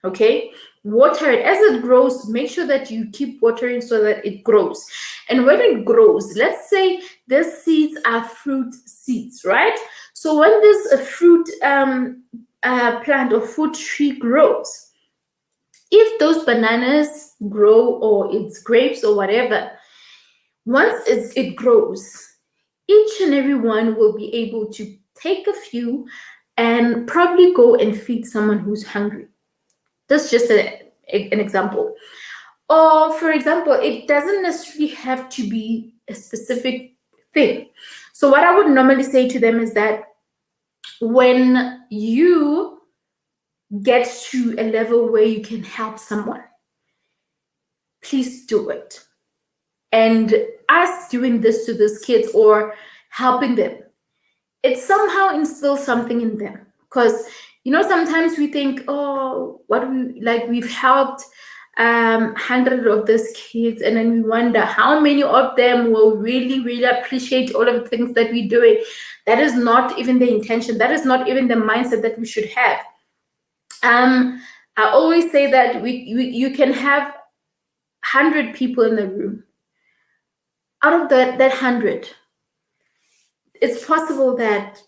Okay? Water it as it grows. Make sure that you keep watering so that it grows. And when it grows, let's say the seeds are fruit seeds, right? So when this fruit plant or fruit tree grows, if those bananas grow or it's grapes or whatever, once it grows, each and every one will be able to take a few and probably go and feed someone who's hungry. That's just an example. Or for example, it doesn't necessarily have to be a specific thing. So what I would normally say to them is that when you get to a level where you can help someone, please do it. And us doing this to these kids or helping them, it somehow instills something in them. Because Sometimes we think, oh, we've helped 100 of these kids, and then we wonder how many of them will really, really appreciate all of the things that we're doing. That is not even the intention. That is not even the mindset that we should have. I always say that you can have 100 people in the room. Out of that 100, it's possible that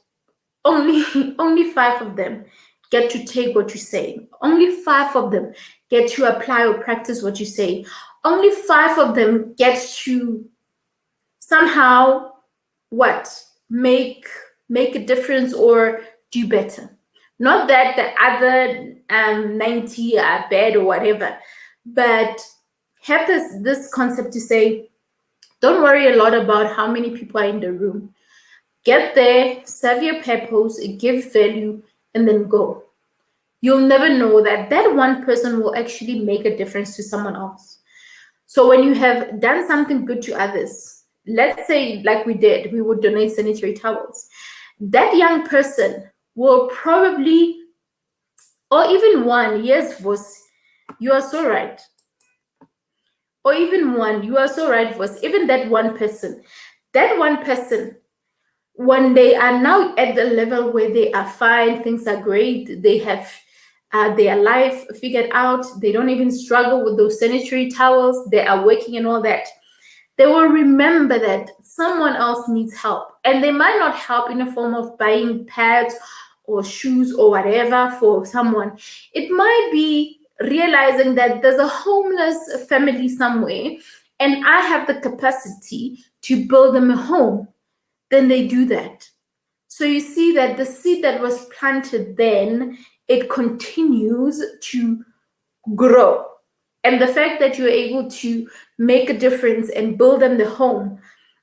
only only 5 of them get to take what you say. Only 5 of them get to apply or practice what you say. Only 5 of them get to somehow make a difference or do better. Not that the other 90 are bad or whatever, but have this concept to say, don't worry a lot about how many people are in the room. Get there, serve your purpose, give value, and then go. You'll never know that one person will actually make a difference to someone else. So when you have done something good to others, let's say like we would donate sanitary towels. That young person will probably, or even one, yes, Vos, you are so right. Or even one, you are so right, Vos, even that one person, when they are now at the level where they are fine, things are great, they have their life figured out, they don't even struggle with those sanitary towels, they are working and all that, they will remember that someone else needs help. And they might not help in the form of buying pads or shoes or whatever for someone. It might be realizing that there's a homeless family somewhere and I have the capacity to build them a home. Then they do that. So you see that the seed that was planted then, it continues to grow. And the fact that you're able to make a difference and build them the home,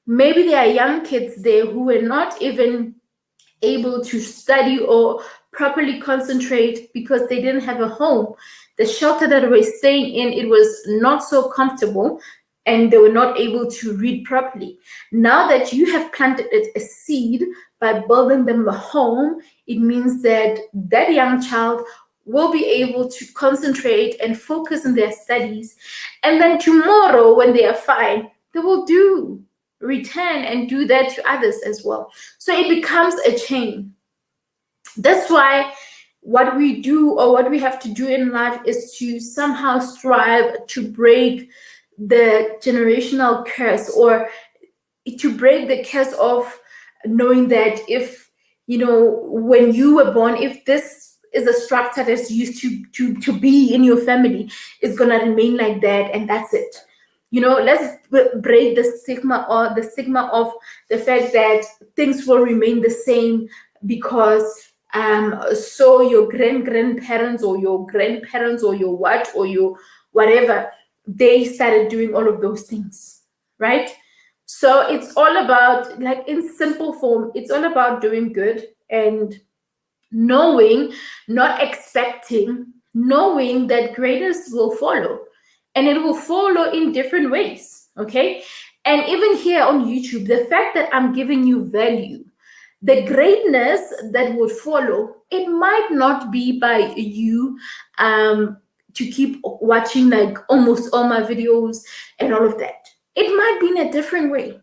maybe there are young kids there who were not even able to study or properly concentrate because they didn't have a home. The shelter that they were staying in, it was not so comfortable and they were not able to read properly. Now that you have planted a seed by building them a home, it means that that young child will be able to concentrate and focus on their studies. And then tomorrow, when they are fine, they will return and do that to others as well. So it becomes a chain. That's why what we do or what we have to do in life is to somehow strive to break the generational curse, or to break the curse of knowing that if when you were born, if this is a structure that's used to be in your family, it's gonna remain like that and that's it. Let's break the stigma of the fact that things will remain the same because so your grandparents or your grandparents or your what or your whatever, they started doing all of those things, right? So it's all about, like, in simple form, it's all about doing good and knowing, not expecting, knowing that greatness will follow, and it will follow in different ways. Okay. And even here on YouTube, the fact that I'm giving you value, the greatness that would follow, it might not be by you to keep watching like almost all my videos and all of that. It might be in a different way.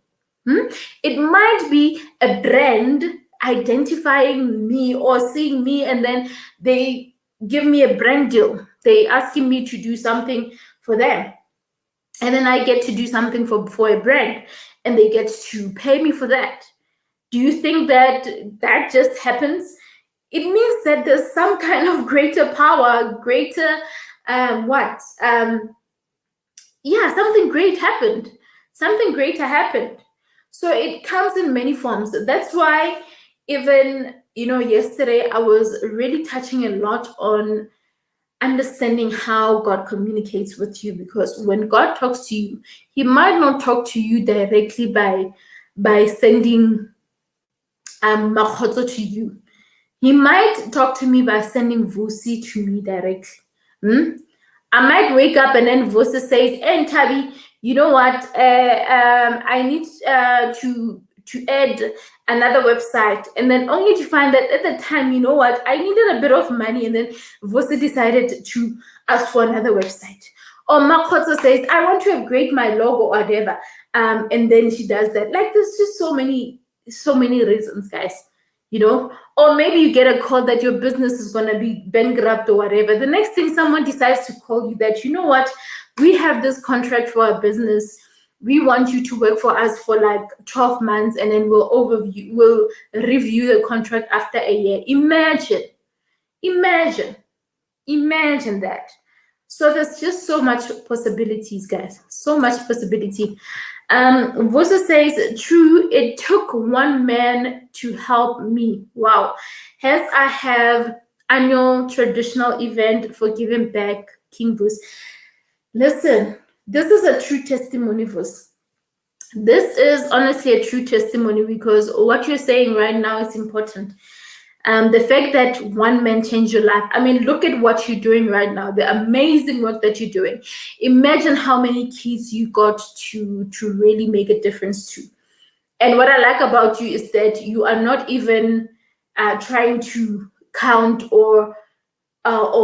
It might be a brand identifying me or seeing me, and then they give me a brand deal. They asking me to do something for them, and then I get to do something for a brand, and they get to pay me for that. Do you think that just happens? It means that there's some kind of greater power, greater something great happened. Something greater happened. So it comes in many forms. That's why even, yesterday I was really touching a lot on understanding how God communicates with you, because when God talks to you, he might not talk to you directly by sending makhotso to you. He might talk to me by sending Vusi to me directly. I might wake up and then Vusi says, "Hey, Tabi, you know what? I need to add another website, and then only to find that at the time, you know what, I needed a bit of money, and then Vosi decided to ask for another website. Or Makoto says, I want to upgrade my logo or whatever. And then she does that. Like, there's just so many reasons, guys. Or maybe you get a call that your business is going to be bankrupt or whatever. The next thing, someone decides to call you that, you know what, we have this contract for our business. We want you to work for us for like 12 months, and then we'll review the contract after a year. Imagine that. So there's just so much possibilities, guys. So much possibility. Vosa says, true, it took one man to help me. Wow. Hence, I have annual traditional event for giving back, King Bruce. Listen, this is a true testimony, Vos. This is honestly a true testimony, because what you're saying right now is important. The fact that one man changed your life. I mean, look at what you're doing right now, the amazing work that you're doing. Imagine how many kids you got to really make a difference to. And what I like about you is that you are not even trying to count or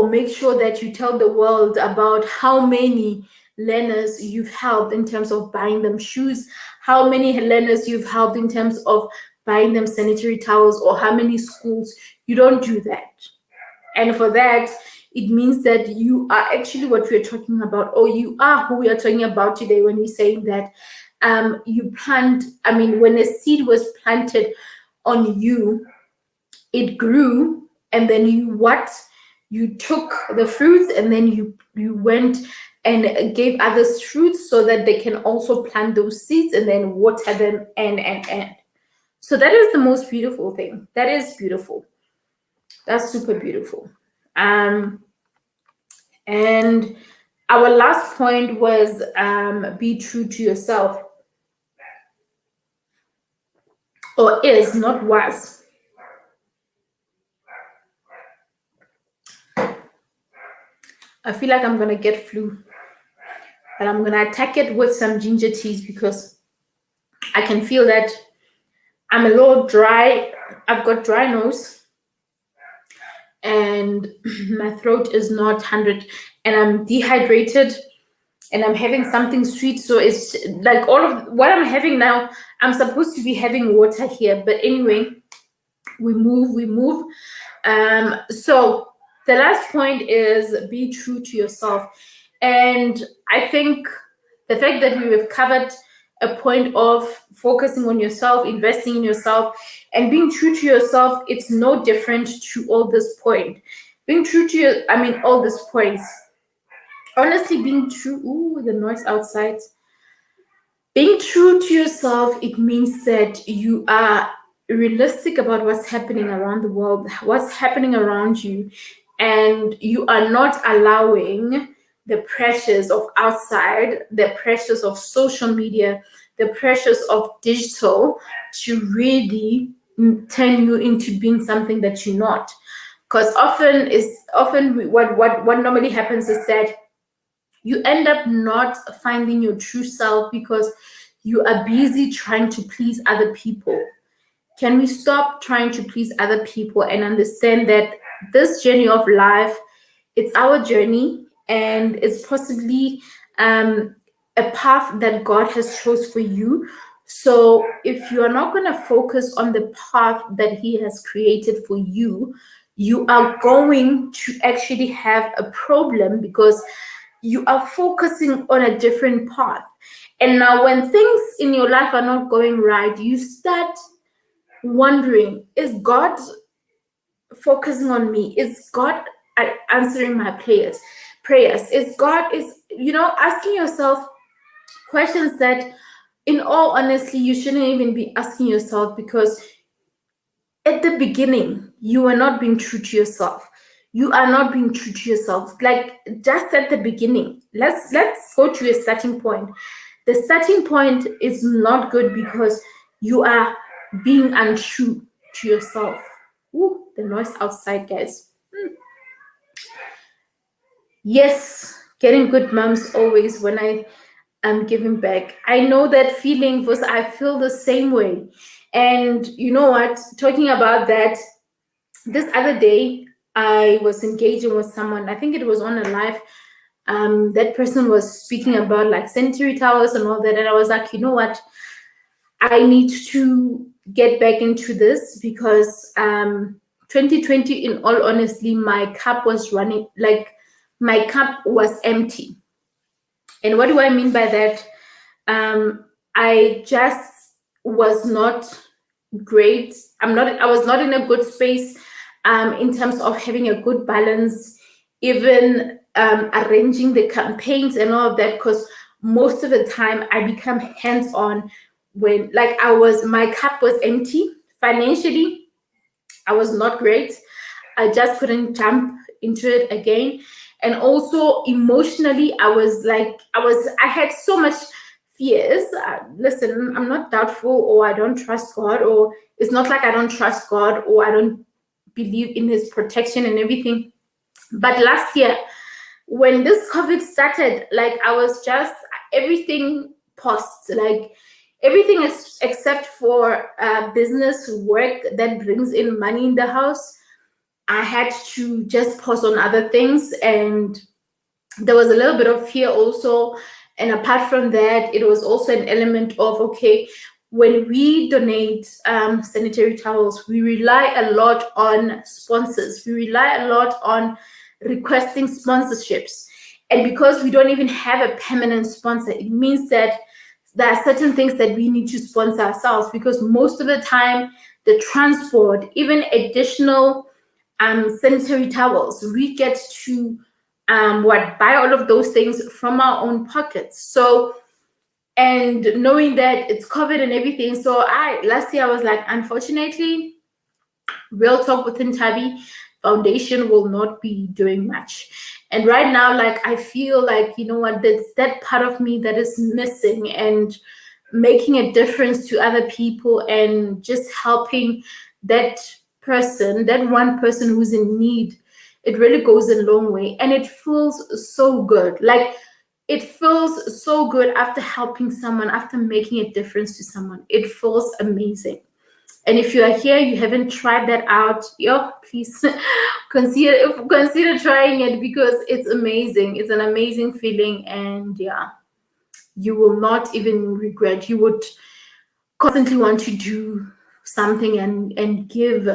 make sure that you tell the world about how many learners you've helped in terms of buying them shoes, how many learners you've helped in terms of buying them sanitary towels, or how many schools. You don't do that. And for that, it means that you are actually what we're talking about, or you are who we are talking about today when we're saying that when a seed was planted on you, it grew, and then you took the fruits, and then you went and gave others fruits so that they can also plant those seeds and then water them and. So that is the most beautiful thing. That is beautiful. That's super beautiful. And our last point was be true to yourself. Or is, not was. I feel like I'm going to get flu. But I'm going to attack it with some ginger teas, because I can feel that I'm a little dry. I've got dry nose, and my throat is not 100, and I'm dehydrated, and I'm having something sweet. So it's like all of what I'm having now, I'm supposed to be having water here. But anyway, we move. So the last point is be true to yourself. And I think the fact that we have covered a point of focusing on yourself, investing in yourself, and being true to yourself, it's no different to all this point. Being true to all these points. Honestly, being true, the noise outside. Being true to yourself, it means that you are realistic about what's happening around the world, what's happening around you, and you are not allowing the pressures of outside, the pressures of social media, the pressures of digital to really turn you into being something that you're not. Because what normally happens is that you end up not finding your true self because you are busy trying to please other people. Can we stop trying to please other people and understand that this journey of life, it's our journey, and it's possibly a path that God has chose for you. So if you are not going to focus on the path that He has created for you, you are going to actually have a problem, because you are focusing on a different path. And now when things in your life are not going right, you start wondering, is God focusing on me? Is God answering my prayers? Is God asking yourself questions that, in all honesty, you shouldn't even be asking yourself, because at the beginning you are not being true to yourself. You are not being true to yourself. Like, just at the beginning, let's go to a starting point. The starting point is not good because you are being untrue to yourself. Ooh, the noise outside, guys. Yes, getting good moms always when I am giving back. I know that feeling, because I feel the same way. And you know what? Talking about that, this other day I was engaging with someone. I think it was on a live. That person was speaking about like sanitary towels and all that, and I was like, you know what? I need to get back into this because 2020, in all honesty, my cup was running, like my cup was empty. And what do I mean by that? I just was not great. I was not in a good space in terms of having a good balance, even arranging the campaigns and all of that, because most of the time I become hands-on when like my cup was empty financially. I was not great. I just couldn't jump into it again. And also emotionally, I had so much fears. Listen, I'm not doubtful or I don't trust God, or it's not like I don't trust God or I don't believe in his protection and everything. But last year, when this COVID started, like I was just everything paused, like everything is except for business work that brings in money in the house. I had to just pause on other things, and there was a little bit of fear also. And apart from that, it was also an element of okay, when we donate sanitary towels, we rely a lot on sponsors, we rely a lot on requesting sponsorships. And because we don't even have a permanent sponsor, it means that there are certain things that we need to sponsor ourselves, because most of the time the transport, even additional sanitary towels, we get to buy all of those things from our own pockets. So, and knowing that it's COVID and everything, so last year I was like, unfortunately, Real Talk with Ntabi Foundation will not be doing much. And right now, like I feel like, you know what, that's that part of me that is missing, and making a difference to other people and just helping that person, that one person who's in need. It really goes a long way, and it feels so good. Like it feels so good after helping someone, after making a difference to someone. It feels amazing. And if you are here, you haven't tried that out, please consider trying it, because it's amazing. It's an amazing feeling, and yeah, you will not even regret. You would constantly want to do something and give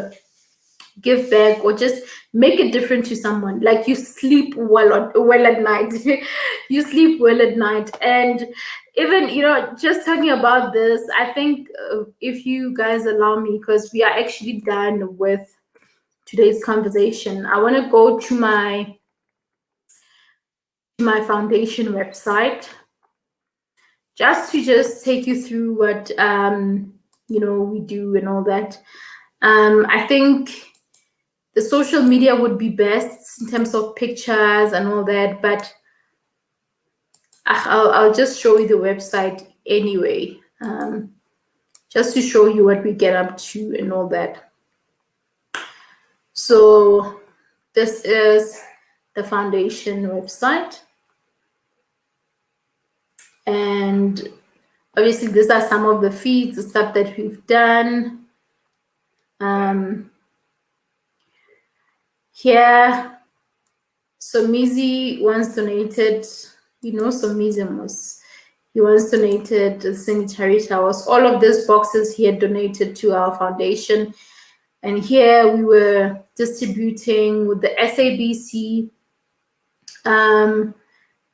back, or just make a difference to someone. Like you sleep well at night. You sleep well at night. And even, just talking about this, I think if you guys allow me, because we are actually done with today's conversation, I want to go to my foundation website, just to take you through what we do and all that. I think the social media would be best in terms of pictures and all that, but I'll just show you the website anyway, just to show you what we get up to and all that. So this is the foundation website, and obviously these are some of the feeds, the stuff that we've done. Here, Somizi once donated, Somizi he once donated sanitary towels. All of these boxes he had donated to our foundation. And here we were distributing with the SABC and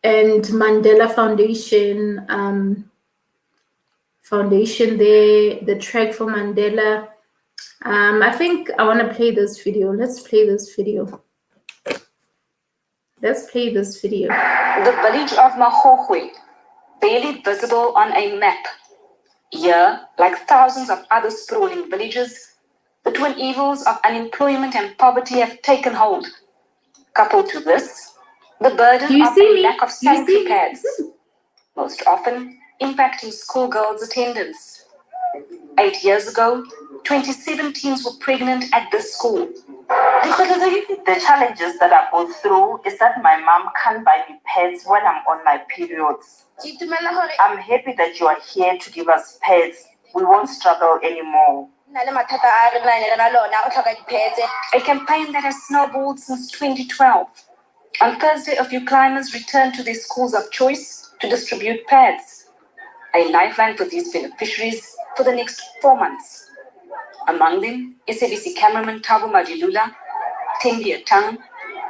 Mandela Foundation there, the track for Mandela. I think I want to play this video. Let's play this video. The village of Mahogwe, barely visible on a map. Here, like thousands of other sprawling villages, the twin evils of unemployment and poverty have taken hold. Coupled to this, the burden of a lack of sanitary pads, most often impacting schoolgirls' attendance. 8 years ago, 27 teens were pregnant at this school. The challenges that I go through is that my mom can't buy me pads when I'm on my periods. I'm happy that you are here to give us pads we won't struggle anymore. A campaign that has snowballed since 2012. On Thursday, a few climbers returned to their schools of choice to distribute pads, a lifeline for these beneficiaries for the next 4 months. Among them, SABC cameraman Thabo Madilula, Tembi Atang,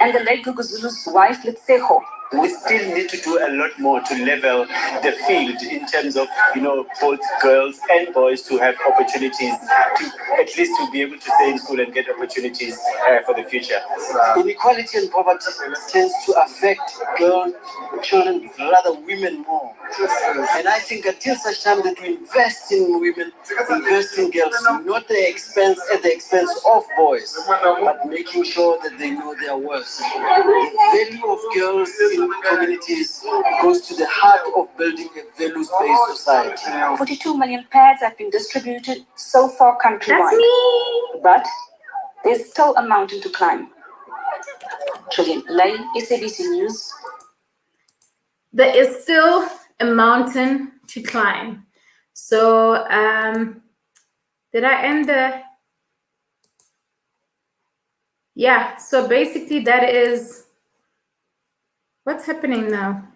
and the late Guguzulu's wife, Litseho. We still need to do a lot more to level the field in terms of, both girls and boys to have opportunities to at least to be able to stay in school and get opportunities for the future. Inequality and poverty tends to affect girls, children, rather women more. And I think until such time that we invest in women, invest in girls, not at the expense of boys, but making sure that they know their worth. The value of girls in communities goes to the heart of building a values-based society. 42 million pads have been distributed so far countrywide. That's me. But there's still a mountain to climb. Trillian Lay, SABC News. There is still a mountain to climb. So, did I end the... Yeah, so basically that is... What's happening now?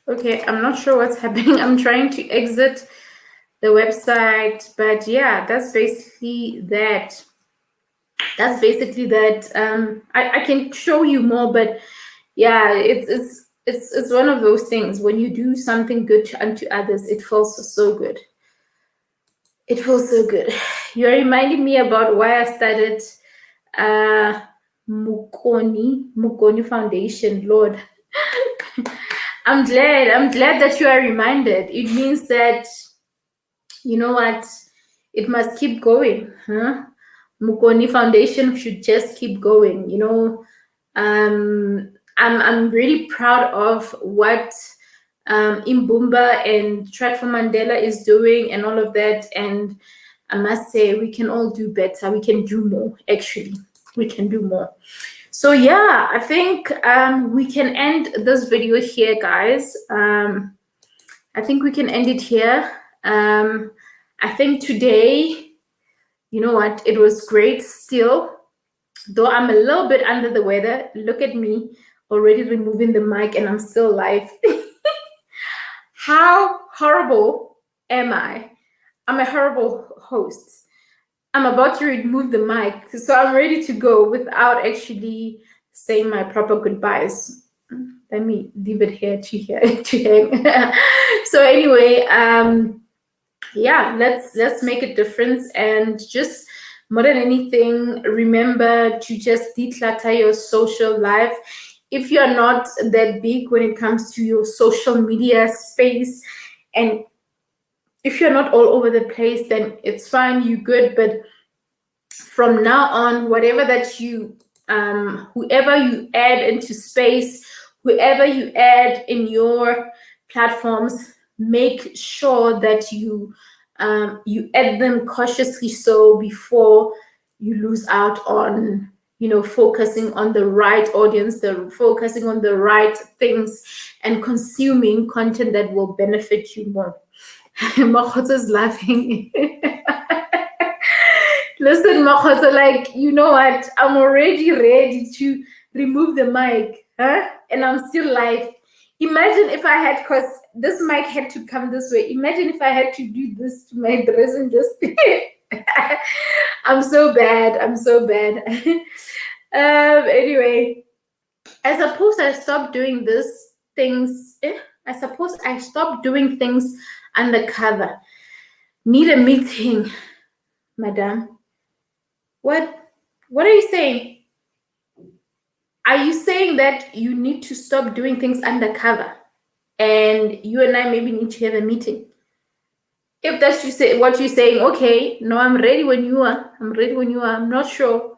Okay, I'm not sure what's happening. I'm trying to exit the website, but yeah, that's basically that. That's basically that. I can show you more, but yeah, it's one of those things. When you do something good unto others, it feels so good. It feels so good. You're reminding me about why I started Mukoni Foundation. Lord, I'm glad that you are reminded. It means that, you know what, it must keep going, huh? Mukoni Foundation should just keep going. I'm really proud of what Imbumba and Track for Mandela is doing and all of that, and I must say we can all do better. We can do more. Actually, we can do more. So yeah, I think we can end this video here, guys. I think we can end it here. I think today, you know what, it was great still, though I'm a little bit under the weather. Look at me already removing the mic and I'm still live. How horrible am I? I'm a horrible host. I'm about to remove the mic, so I'm ready to go without actually saying my proper goodbyes. Let me leave it here to hang. So anyway, yeah, let's make a difference, and just more than anything, remember to just declutter your social life. If you are not that big when it comes to your social media space, and if you're not all over the place, then it's fine, you're good. But from now on, whatever that you, whoever you add into space, whoever you add in your platforms, make sure that you add them cautiously, so before you lose out on, focusing on the right audience, focusing on the right things, and consuming content that will benefit you more. Makhoto is laughing. Listen, Makhoto, like, you know what? I'm already ready to remove the mic, huh? And I'm still live. Imagine if I had, because this mic had to come this way. Imagine if I had to do this to my dress and just... I'm so bad. Anyway, I suppose I stopped doing these things. I suppose I stopped doing things undercover. Need a meeting, madam. What are you saying? Are you saying that you need to stop doing things undercover, and you and I maybe need to have a meeting? If that's what you're saying, okay. No, I'm ready when you are. I'm not sure.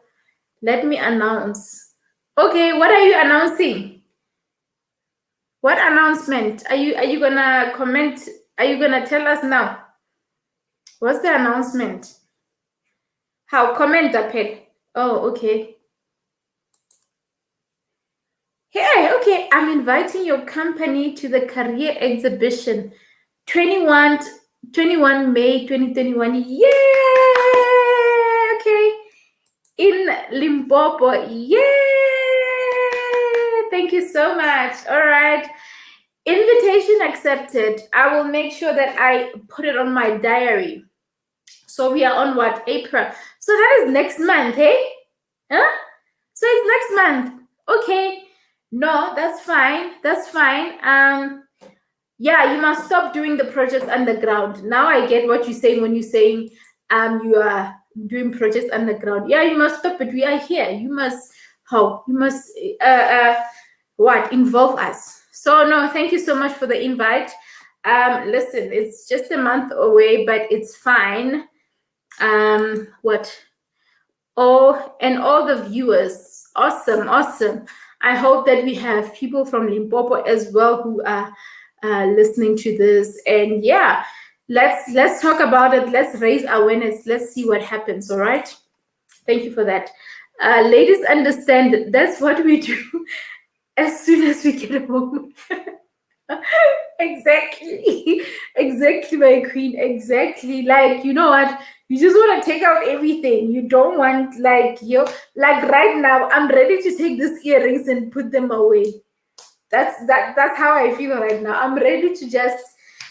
Let me announce. Okay, what are you announcing? What announcement? Are you gonna comment? Are you gonna tell us now? What's the announcement? How? Comment, Dapet. Oh, okay. Hey, okay, I'm inviting your company to the career exhibition 21, 21 May 2021. Yay! Okay. In Limpopo. Yay! Thank you so much. All right. Invitation accepted. I will make sure that I put it on my diary. So we are on what? April. So that is next month, eh? Huh? So it's next month. Okay. No, that's fine. That's fine. Yeah, you must stop doing the projects underground. Now I get what you're saying when you're saying you are doing projects underground. Yeah, you must stop it. We are here. You must you must what involve us. So no, thank you so much for the invite. Listen, it's just a month away, but it's fine. What? Oh, and all the viewers, awesome, awesome. I hope that we have people from Limpopo as well who are listening to this. And yeah, let's talk about it. Let's raise awareness. Let's see what happens. All right. Thank you for that. Ladies, understand that's what we do as soon as we get home. Exactly. Exactly, my queen. Exactly. Like, you know what? You just want to take out everything. You don't want like like right now, I'm ready to take these earrings and put them away. That's how I feel right now. I'm ready to just,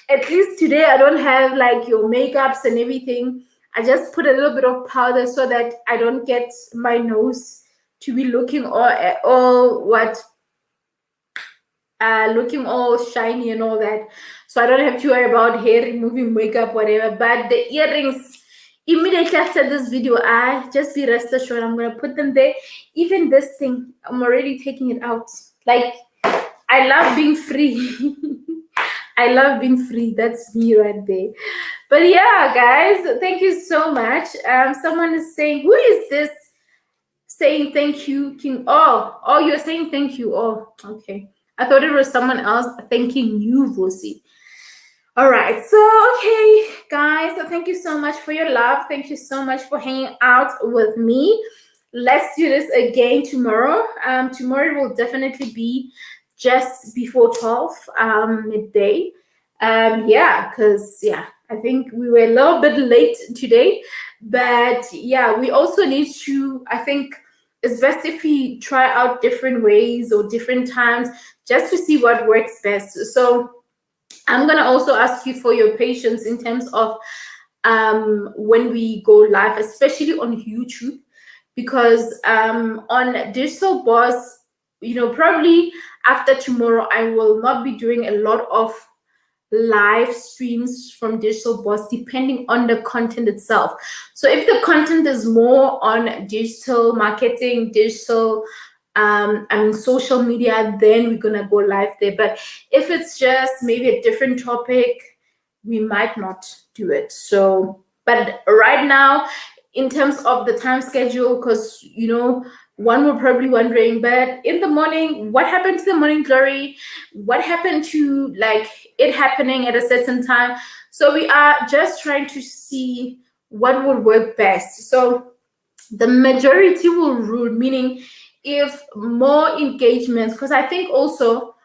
at least today I don't have like your makeups and everything. I just put a little bit of powder so that I don't get my nose to be looking all what looking all shiny and all that. So I don't have to worry about hair removing, makeup, whatever. But the earrings, immediately after this video, I just be rest assured I'm gonna put them there. Even this thing, I'm already taking it out. Like, I love being free. I love being free. That's me right there. But yeah, guys, thank you so much. Someone is saying, who is this saying thank you, King? Oh, you're saying thank you. Oh, okay. I thought it was someone else thanking you, Vusi. All right. So, okay, guys, thank you so much for your love. Thank you so much for hanging out with me. Let's do this again tomorrow. Tomorrow will definitely be just before 12 midday. Yeah, because I think we were a little bit late today, but yeah, we also need to, I think it's best if we try out different ways or different times just to see what works best. So I'm gonna also ask you for your patience in terms of when we go live, especially on YouTube, because on Digital Boss, probably after tomorrow, I will not be doing a lot of live streams from Digital Boss depending on the content itself. So if the content is more on digital marketing, digital social media, then we're gonna go live there. But if it's just maybe a different topic, we might not do it. So, but right now, in terms of the time schedule, because one will probably wondering, but in the morning, what happened to the morning glory? What happened to like it happening at a certain time? So we are just trying to see what would work best. So the majority will rule, meaning if more engagements, because I think also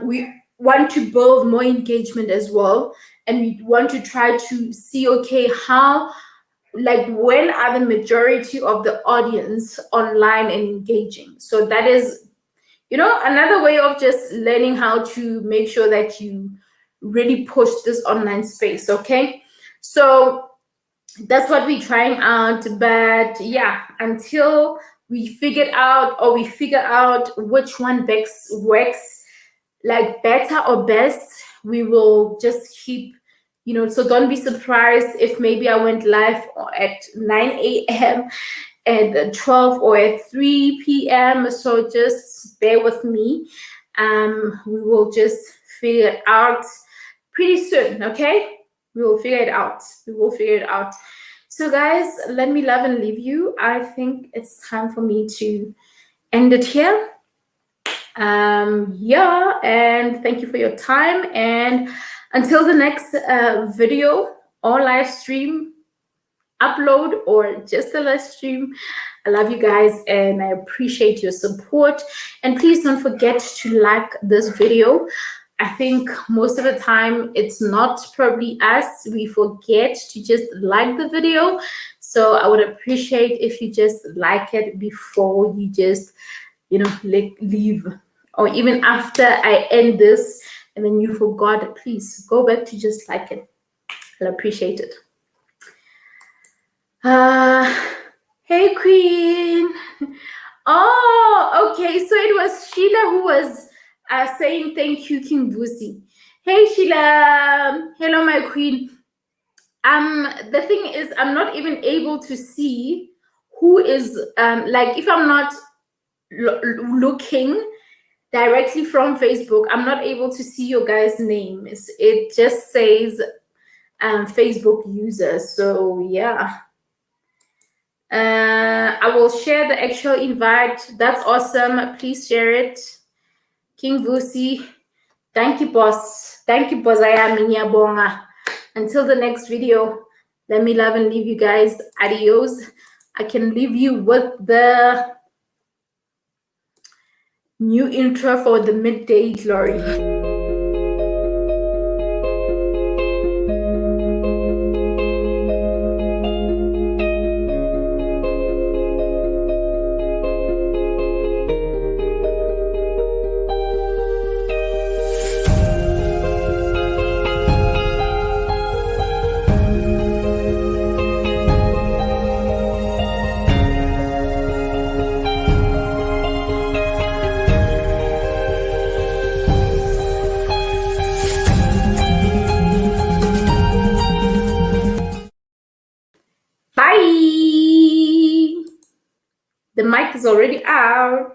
we want to build more engagement as well, and we want to try to see, okay, how, like, when are the majority of the audience online and engaging? So that is another way of just learning how to make sure that you really push this online space. Okay, so that's what we're trying out. But yeah, until we figure out which one works like better or best, we will just keep, so don't be surprised if maybe I went live at 9 a.m. at 12 or at 3 p.m. So just bear with me. We will just figure it out pretty soon. Okay, we will figure it out. So guys, let me love and leave you. I think it's time for me to end it here. Yeah, and thank you for your time, and until the next video or live stream, upload or just a live stream. I love you guys and I appreciate your support. And please don't forget to like this video. I think most of the time it's not probably us. We forget to just like the video. So I would appreciate if you just like it before you just, leave. Or even after I end this and then you forgot, please go back to just like it. I'll appreciate it. Hey Queen. Oh, okay. So it was Sheila who was saying thank you, King Vusi. Hey Sheila. Hello, my queen. The thing is, I'm not even able to see who is like if I'm not looking directly from Facebook, I'm not able to see your guys' names. It just says Facebook user. So yeah. I will share the actual invite. That's awesome. Please share it. King Vusi. Thank you, boss. Thank you, boss. I am Nyabonga. Until the next video, let me love and leave you guys. Adios. I can leave you with the new intro for the Midday Glory. Bye. The mic is already out.